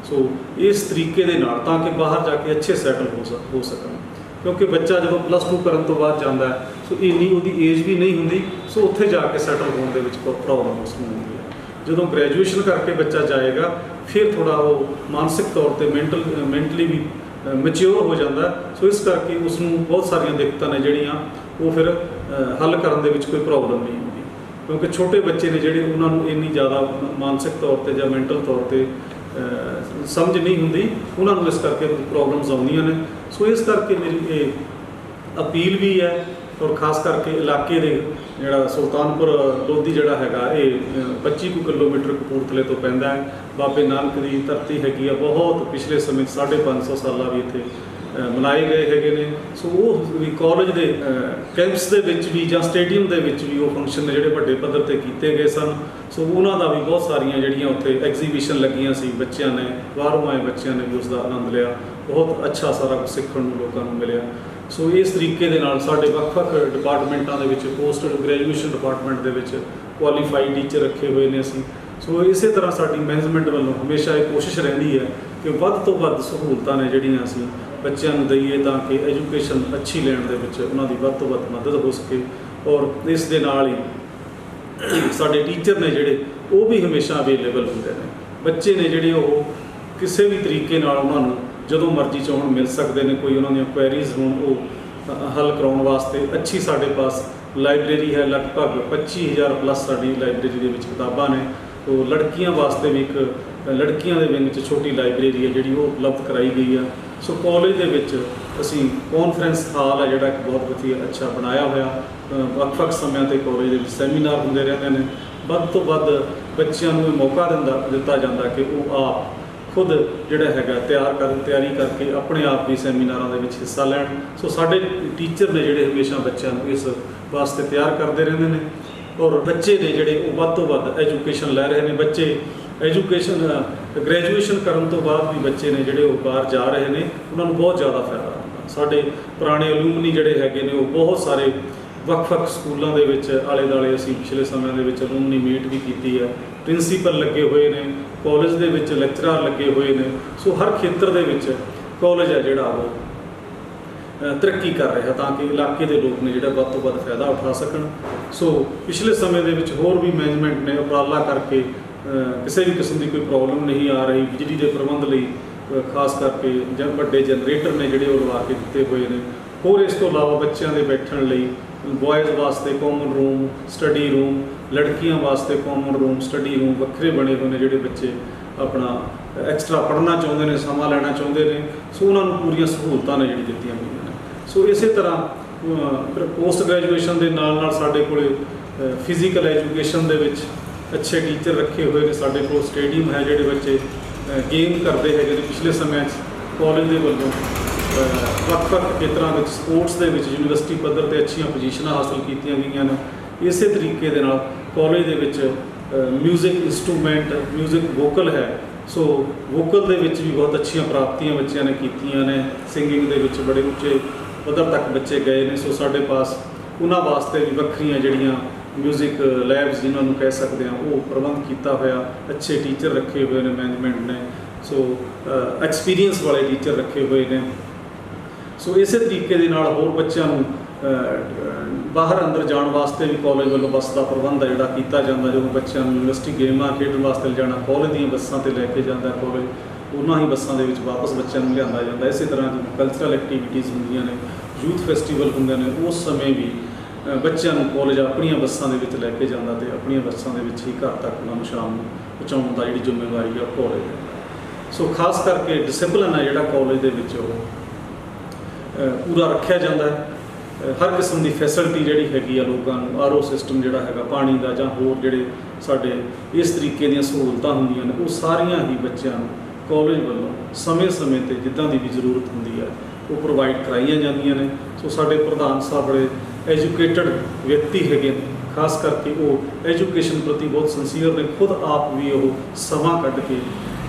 ਸੋ ਇਸ ਤਰੀਕੇ ਦੇ ਨਾਲ ਤਾਂ ਕਿ ਬਾਹਰ ਜਾ ਕੇ ਅੱਛੇ ਸੈਟਲ ਹੋ ਸਕਣ। ਕਿਉਂਕਿ ਬੱਚਾ ਜਦੋਂ +2 ਕਰਨ ਤੋਂ ਬਾਅਦ ਜਾਂਦਾ ਹੈ, ਸੋ ਇੰਨੀ ਉਹਦੀ ਏਜ ਵੀ ਨਹੀਂ ਹੁੰਦੀ, ਸੋ ਉੱਥੇ ਜਾ ਕੇ ਸੈਟਲ ਹੋਣ ਦੇ ਵਿੱਚ ਪ੍ਰੋਬਲਮ ਉਸ ਨੂੰ ਹੁੰਦੀ ਹੈ। ਜਦੋਂ ਗ੍ਰੈਜੂਏਸ਼ਨ ਕਰਕੇ ਬੱਚਾ ਜਾਏਗਾ ਫਿਰ ਥੋੜ੍ਹਾ ਉਹ ਮਾਨਸਿਕ ਤੌਰ 'ਤੇ ਮੈਂਟਲੀ ਵੀ ਮੈਚਿਓਰ ਹੋ ਜਾਂਦਾ। ਸੋ ਇਸ ਕਰਕੇ ਉਸ ਨੂੰ ਬਹੁਤ ਸਾਰੀਆਂ ਦਿੱਕਤਾਂ ਨੇ ਜਿਹੜੀਆਂ ਉਹ ਫਿਰ ਹੱਲ ਕਰਨ ਦੇ ਵਿੱਚ ਕੋਈ ਪ੍ਰੋਬਲਮ ਨਹੀਂ ਹੁੰਦੀ। ਕਿਉਂਕਿ ਛੋਟੇ ਬੱਚੇ ਨੇ ਜਿਹੜੇ ਉਹਨਾਂ ਨੂੰ ਇੰਨੀ ਜ਼ਿਆਦਾ ਮਾਨਸਿਕ ਤੌਰ 'ਤੇ ਜਾਂ ਮੈਂਟਲ ਤੌਰ 'ਤੇ ਸਮਝ ਨਹੀਂ ਹੁੰਦੀ, ਉਹਨਾਂ ਨੂੰ ਇਸ ਕਰਕੇ ਪ੍ਰੋਬਲਮਸ ਆਉਂਦੀਆਂ ਨੇ। ਸੋ ਇਸ ਕਰਕੇ ਮੇਰੀ ਇਹ ਅਪੀਲ ਵੀ ਹੈ। ਔਰ ਖਾਸ ਕਰਕੇ ਇਲਾਕੇ ਦੇ ਜਿਹੜਾ ਸੁਲਤਾਨਪੁਰ ਲੋਧੀ ਜਿਹੜਾ ਹੈਗਾ ਇਹ 25 ਕਿਲੋਮੀਟਰ ਕਪੂਰਥਲੇ ਤੋਂ ਪੈਂਦਾ ਹੈ। ਬਾਬੇ ਨਾਨਕ ਦੀ ਧਰਤੀ ਹੈਗੀ ਆ। ਬਹੁਤ ਪਿਛਲੇ ਸਮੇਂ 550 ਸਾਲਾਂ ਵੀ ਇੱਥੇ ਮਨਾਏ ਗਏ ਹੈਗੇ ਨੇ। ਸੋ ਉਹ ਵੀ ਕਾਲਜ ਦੇ ਕੈਂਪਸ ਦੇ ਵਿੱਚ ਵੀ ਜਾਂ ਸਟੇਡੀਅਮ ਦੇ ਵਿੱਚ ਵੀ ਉਹ ਫੰਕਸ਼ਨ ਨੇ ਜਿਹੜੇ ਵੱਡੇ ਪੱਧਰ 'ਤੇ ਕੀਤੇ ਗਏ ਸਨ। ਸੋ ਉਹਨਾਂ ਦਾ ਵੀ ਬਹੁਤ ਸਾਰੀਆਂ ਜਿਹੜੀਆਂ ਉੱਥੇ ਐਗਜ਼ੀਬਿਸ਼ਨ ਲੱਗੀਆਂ ਸੀ, ਬੱਚਿਆਂ ਨੇ, ਬਾਹਰੋਂ ਆਏ ਬੱਚਿਆਂ ਨੇ ਵੀ ਉਸ ਦਾ ਆਨੰਦ ਲਿਆ। ਬਹੁਤ ਅੱਛਾ ਸਾਰਾ ਕੁਝ ਸਿੱਖਣ ਨੂੰ ਲੋਕਾਂ ਨੂੰ ਮਿਲਿਆ। ਸੋ ਇਸ ਤਰੀਕੇ ਦੇ ਨਾਲ ਸਾਡੇ ਵੱਖ-ਵੱਖ ਡਿਪਾਰਟਮੈਂਟਾਂ ਦੇ ਵਿੱਚ, ਪੋਸਟ ਗ੍ਰੈਜੂਏਸ਼ਨ ਡਿਪਾਰਟਮੈਂਟ ਦੇ ਵਿੱਚ ਕੁਆਲੀਫਾਈਡ ਟੀਚਰ ਰੱਖੇ ਹੋਏ ਨੇ ਅਸੀਂ। ਸੋ ਇਸੇ ਤਰ੍ਹਾਂ ਸਾਡੀ ਮੈਨੇਜਮੈਂਟ ਵੱਲੋਂ ਹਮੇਸ਼ਾ ਇਹ ਕੋਸ਼ਿਸ਼ ਰਹਿੰਦੀ ਹੈ ਕਿ ਵੱਧ ਤੋਂ ਵੱਧ ਸਹੂਲਤਾਂ ਨੇ ਜਿਹੜੀਆਂ ਅਸੀਂ ਬੱਚਿਆਂ ਨੂੰ ਦਈਏ ਤਾਂ ਕਿ ਐਜੂਕੇਸ਼ਨ ਅੱਛੀ ਲੈਣ ਦੇ ਵਿੱਚ ਉਹਨਾਂ ਦੀ ਵੱਧ ਤੋਂ ਵੱਧ ਮਦਦ ਹੋ ਸਕੇ। ਔਰ ਇਸ ਦੇ ਨਾਲ ਹੀ ਸਾਡੇ ਟੀਚਰ ਨੇ ਜਿਹੜੇ ਉਹ ਵੀ ਹਮੇਸ਼ਾ ਅਵੇਲੇਬਲ ਹੁੰਦੇ ਨੇ। ਬੱਚੇ ਨੇ ਜਿਹੜੇ ਉਹ ਕਿਸੇ ਵੀ ਤਰੀਕੇ ਨਾਲ ਉਹਨਾਂ ਨੂੰ ਜਦੋਂ ਮਰਜ਼ੀ ਚਾਹੁਣ ਮਿਲ ਸਕਦੇ ਨੇ। ਕੋਈ ਉਹਨਾਂ ਦੀਆਂ ਕੁਐਰੀਜ਼ ਹੋਣ ਉਹ ਹੱਲ ਕਰਾਉਣ ਵਾਸਤੇ ਅੱਛੀ ਸਾਡੇ ਪਾਸ ਲਾਇਬ੍ਰੇਰੀ ਹੈ। ਲਗਭਗ 25,000 ਪਲੱਸ ਸਾਡੀ ਲਾਇਬ੍ਰੇਰੀ ਦੇ ਵਿੱਚ ਕਿਤਾਬਾਂ ਨੇ। ਉਹ ਲੜਕੀਆਂ ਵਾਸਤੇ ਵੀ ਇੱਕ ਲੜਕੀਆਂ ਦੇ ਵਿੰਗ 'ਚ ਛੋਟੀ ਲਾਇਬ੍ਰੇਰੀ ਹੈ ਜਿਹੜੀ ਉਹ ਉਪਲਬਧ ਕਰਾਈ ਗਈ ਆ। ਸੋ ਕਾਲਜ ਦੇ ਵਿੱਚ ਅਸੀਂ ਕਾਨਫਰੰਸ ਹਾਲ ਹੈ ਜਿਹੜਾ ਇੱਕ ਬਹੁਤ ਵਧੀਆ ਅੱਛਾ ਬਣਾਇਆ ਹੋਇਆ। ਵੱਖ-ਵੱਖ ਸਮਿਆਂ 'ਤੇ ਕਾਲਜ ਦੇ ਵਿੱਚ ਸੈਮੀਨਾਰ ਹੁੰਦੇ ਰਹਿੰਦੇ ਨੇ। ਵੱਧ ਤੋਂ ਵੱਧ ਬੱਚਿਆਂ ਨੂੰ ਇਹ ਮੌਕਾ ਦਿੱਤਾ ਜਾਂਦਾ ਕਿ ਉਹ ਆਪ ਖੁਦ ਜਿਹੜਾ ਹੈਗਾ ਤਿਆਰੀ ਕਰਕੇ ਆਪਣੇ ਆਪ ਵੀ ਸੈਮੀਨਾਰਾਂ ਦੇ ਵਿੱਚ ਹਿੱਸਾ ਲੈਣ। ਸੋ ਸਾਡੇ ਟੀਚਰ ਨੇ ਜਿਹੜੇ ਹਮੇਸ਼ਾ ਬੱਚਿਆਂ ਨੂੰ ਇਸ ਵਾਸਤੇ ਤਿਆਰ ਕਰਦੇ ਰਹਿੰਦੇ ਨੇ। ਔਰ ਬੱਚੇ ਨੇ ਜਿਹੜੇ ਉਹ ਵੱਧ ਤੋਂ ਵੱਧ ਐਜੂਕੇਸ਼ਨ ਲੈ ਰਹੇ ਨੇ। ਬੱਚੇ ਗ੍ਰੈਜੂਏਸ਼ਨ ਕਰਨ ਤੋਂ ਬਾਅਦ ਵੀ ਬੱਚੇ ਨੇ ਜਿਹੜੇ ਉਹ ਬਾਹਰ ਜਾ ਰਹੇ ਨੇ, ਉਹਨਾਂ ਨੂੰ ਬਹੁਤ ਜ਼ਿਆਦਾ ਫਾਇਦਾ ਹੁੰਦਾ। ਸਾਡੇ ਪੁਰਾਣੇ ਅਲੂਮਨੀ ਜਿਹੜੇ ਹੈਗੇ ਨੇ ਉਹ ਬਹੁਤ ਸਾਰੇ ਵੱਖ-ਵੱਖ ਸਕੂਲਾਂ ਦੇ ਵਿੱਚ ਆਲੇ ਦੁਆਲੇ ਅਸੀਂ ਪਿਛਲੇ ਸਮਿਆਂ ਦੇ ਵਿੱਚ ਅਲੂਮਨੀ ਮੀਟ ਵੀ ਕੀਤੀ ਹੈ। ਪ੍ਰਿੰਸੀਪਲ ਲੱਗੇ ਹੋਏ ਨੇ, ਕਾਲਜ ਦੇ ਵਿੱਚ ਲੈਕਚਰਾਰ ਲੱਗੇ ਹੋਏ ਨੇ। ਸੋ ਹਰ ਖੇਤਰ ਦੇ ਵਿੱਚ ਕਾਲਜ ਹੈ ਜਿਹੜਾ ਉਹ ਤਰੱਕੀ ਕਰ ਰਿਹਾ ਤਾਂ ਕਿ ਇਲਾਕੇ ਦੇ ਲੋਕ ਨੇ ਜਿਹੜਾ ਵੱਧ ਤੋਂ ਵੱਧ ਫਾਇਦਾ ਉਠਾ ਸਕਣ। ਸੋ ਪਿਛਲੇ ਸਮੇਂ ਦੇ ਵਿੱਚ ਹੋਰ ਵੀ ਮੈਨੇਜਮੈਂਟ ਨੇ ਉਪਰਾਲਾ ਕਰਕੇ ਕਿਸੇ ਵੀ ਕਿਸਮ ਦੀ ਕੋਈ ਪ੍ਰੋਬਲਮ ਨਹੀਂ ਆ ਰਹੀ। ਬਿਜਲੀ ਦੇ ਪ੍ਰਬੰਧ ਲਈ ਖਾਸ ਕਰਕੇ ਜਾਂ ਵੱਡੇ ਜਨਰੇਟਰ ਨੇ ਜਿਹੜੇ ਉਹ ਲਵਾ ਕੇ ਦਿੱਤੇ ਹੋਏ ਨੇ। ਹੋਰ ਇਸ ਤੋਂ ਇਲਾਵਾ ਬੱਚਿਆਂ ਦੇ ਬੈਠਣ ਲਈ ਬॉयਜ਼ ਵਾਸਤੇ ਕਾਮਨ ਰੂਮ, ਸਟੱਡੀ ਰੂਮ, ਲੜਕੀਆਂ ਵਾਸਤੇ ਕਾਮਨ ਰੂਮ, ਸਟੱਡੀ ਰੂਮ ਵੱਖਰੇ ਬਣੇ ਹੋਏ ਨੇ। ਜਿਹੜੇ ਬੱਚੇ ਆਪਣਾ ਐਕਸਟਰਾ ਪੜ੍ਹਨਾ ਚਾਹੁੰਦੇ ਨੇ, ਸਮਾਂ ਲੈਣਾ ਚਾਹੁੰਦੇ ਨੇ, ਸੋ ਉਹਨਾਂ ਨੂੰ ਪੂਰੀਆਂ ਸਹੂਲਤਾਂ ਨੇ ਜਿਹੜੀ ਦਿੱਤੀਆਂ ਹੋਈਆਂ ਨੇ। ਸੋ ਇਸੇ ਤਰ੍ਹਾਂ ਪੋਸਟ ਗ੍ਰੈਜੂਏਸ਼ਨ ਦੇ ਨਾਲ ਸਾਡੇ ਕੋਲੇ ਫਿਜ਼ੀਕਲ ਐਜੂਕੇਸ਼ਨ ਦੇ ਵਿੱਚ ਅੱਛੇ ਟੀਚਰ ਰੱਖੇ ਹੋਏ ਨੇ। ਸਾਡੇ ਕੋਲ ਸਟੇਡੀਅਮ ਹੈ ਜਿਹੜੇ ਬੱਚੇ ਗੇਮ ਕਰਦੇ ਹੈਗੇ ਨੇ। ਪਿਛਲੇ ਸਮਿਆਂ 'ਚ ਕਾਲਜ ਦੇ ਵੱਲੋਂ ਵੱਖ-ਵੱਖ ਖੇਤਰਾਂ ਵਿੱਚ ਸਪੋਰਟਸ ਦੇ ਵਿੱਚ ਯੂਨੀਵਰਸਿਟੀ ਪੱਧਰ 'ਤੇ ਅੱਛੀਆਂ ਪੋਜੀਸ਼ਨਾਂ ਹਾਸਲ ਕੀਤੀਆਂ ਗਈਆਂ ਨੇ। ਇਸੇ ਤਰੀਕੇ ਦੇ ਨਾਲ ਕਾਲਜ ਦੇ ਵਿੱਚ ਮਿਊਜ਼ਿਕ ਇੰਸਟਰੂਮੈਂਟ, ਮਿਊਜ਼ਿਕ ਵੋਕਲ ਹੈ। ਸੋ ਵੋਕਲ ਦੇ ਵਿੱਚ ਵੀ ਬਹੁਤ ਅੱਛੀਆਂ ਪ੍ਰਾਪਤੀਆਂ ਬੱਚਿਆਂ ਨੇ ਕੀਤੀਆਂ ਨੇ। ਸਿੰਗਿੰਗ ਦੇ ਵਿੱਚ ਬੜੇ ਉੱਚੇ ਪੱਧਰ ਤੱਕ ਬੱਚੇ ਗਏ ਨੇ। ਸੋ ਸਾਡੇ ਪਾਸ ਉਹਨਾਂ ਵਾਸਤੇ ਵੀ ਵੱਖਰੀਆਂ ਜਿਹੜੀਆਂ ਮਿਊਜ਼ਿਕ ਲੈਬਸ ਜਿਨ੍ਹਾਂ ਨੂੰ ਕਹਿ ਸਕਦੇ ਹਾਂ ਉਹ ਪ੍ਰਬੰਧ ਕੀਤਾ ਹੋਇਆ, ਅੱਛੇ ਟੀਚਰ ਰੱਖੇ ਹੋਏ ਨੇ ਮੈਨੇਜਮੈਂਟ ਨੇ। ਸੋ ਐਕਸਪੀਰੀਅੰਸ ਵਾਲੇ ਟੀਚਰ ਰੱਖੇ ਹੋਏ ਨੇ। ਸੋ ਇਸੇ ਤਰੀਕੇ ਦੇ ਨਾਲ ਹੋਰ ਬੱਚਿਆਂ ਨੂੰ ਬਾਹਰ ਅੰਦਰ ਜਾਣ ਵਾਸਤੇ ਵੀ ਕਾਲਜ ਵੱਲੋਂ ਬੱਸ ਦਾ ਪ੍ਰਬੰਧ ਹੈ ਜਿਹੜਾ ਕੀਤਾ ਜਾਂਦਾ। ਜਦੋਂ ਬੱਚਿਆਂ ਨੂੰ ਯੂਨੀਵਰਸਿਟੀ ਗੇਮਾਂ ਖੇਡਣ ਵਾਸਤੇ ਲਿਜਾਣਾ, ਕਾਲਜ ਦੀਆਂ ਬੱਸਾਂ 'ਤੇ ਲੈ ਕੇ ਜਾਂਦਾ ਕਾਲਜ, ਉਹਨਾਂ ਹੀ ਬੱਸਾਂ ਦੇ ਵਿੱਚ ਵਾਪਸ ਬੱਚਿਆਂ ਨੂੰ ਲਿਆਂਦਾ ਜਾਂਦਾ। ਇਸੇ ਤਰ੍ਹਾਂ ਜਦੋਂ ਕਲਚਰਲ ਐਕਟੀਵਿਟੀਜ਼ ਹੁੰਦੀਆਂ ਨੇ, ਯੂਥ ਫੈਸਟੀਵਲ ਹੁੰਦੇ ਨੇ, ਉਸ ਸਮੇਂ ਵੀ ਬੱਚਿਆਂ ਨੂੰ ਕਾਲਜ ਆਪਣੀਆਂ ਬੱਸਾਂ ਦੇ ਵਿੱਚ ਲੈ ਕੇ ਜਾਂਦਾ ਤੇ ਆਪਣੀਆਂ ਬੱਸਾਂ ਦੇ ਵਿੱਚ ਹੀ ਘਰ ਤੱਕ ਉਹਨਾਂ ਨੂੰ ਸ਼ਾਮ ਨੂੰ ਪਹੁੰਚਾਉਣ ਦਾ ਜਿਹੜੀ ਜ਼ਿੰਮੇਵਾਰੀ ਆ ਕਾਲਜ ਦੀ। ਸੋ ਖਾਸ ਕਰਕੇ ਡਿਸਿਪਲਿਨ ਹੈ ਜਿਹੜਾ ਕਾਲਜ ਦੇ ਵਿੱਚ ਉਹ ਪੂਰਾ ਰੱਖਿਆ ਜਾਂਦਾ ਹੈ। ਹਰ ਕਿਸਮ ਦੀ ਫੈਸਿਲਿਟੀ ਜਿਹੜੀ ਹੈਗੀ ਆ ਲੋਕਾਂ ਨੂੰ, ਆਰਓ ਸਿਸਟਮ ਜਿਹੜਾ ਹੈਗਾ ਪਾਣੀ ਦਾ ਜਾਂ ਹੋਰ ਜਿਹੜੇ ਸਾਡੇ ਇਸ ਤਰੀਕੇ ਦੀਆਂ ਸਹੂਲਤਾਂ ਹੁੰਦੀਆਂ ਨੇ, ਉਹ ਸਾਰੀਆਂ ਹੀ ਬੱਚਿਆਂ ਨੂੰ ਕਾਲਜ ਵੱਲੋਂ ਸਮੇਂ-ਸਮੇਂ 'ਤੇ ਜਿੱਦਾਂ ਦੀ ਵੀ ਜ਼ਰੂਰਤ ਹੁੰਦੀ ਹੈ ਉਹ ਪ੍ਰੋਵਾਈਡ ਕਰਾਈਆਂ ਜਾਂਦੀਆਂ ਨੇ। ਸੋ ਸਾਡੇ ਪ੍ਰਧਾਨ ਸਾਹਿਬ ਬੜੇ ਐਜੂਕੇਟਡ ਵਿਅਕਤੀ ਹੈਗੇ ਨੇ, ਖਾਸ ਕਰਕੇ ਉਹ ਐਜੂਕੇਸ਼ਨ ਪ੍ਰਤੀ ਬਹੁਤ ਸਿੰਸੀਅਰ ਨੇ। ਖੁਦ ਆਪ ਵੀ ਉਹ ਸਮਾਂ ਕੱਢ ਕੇ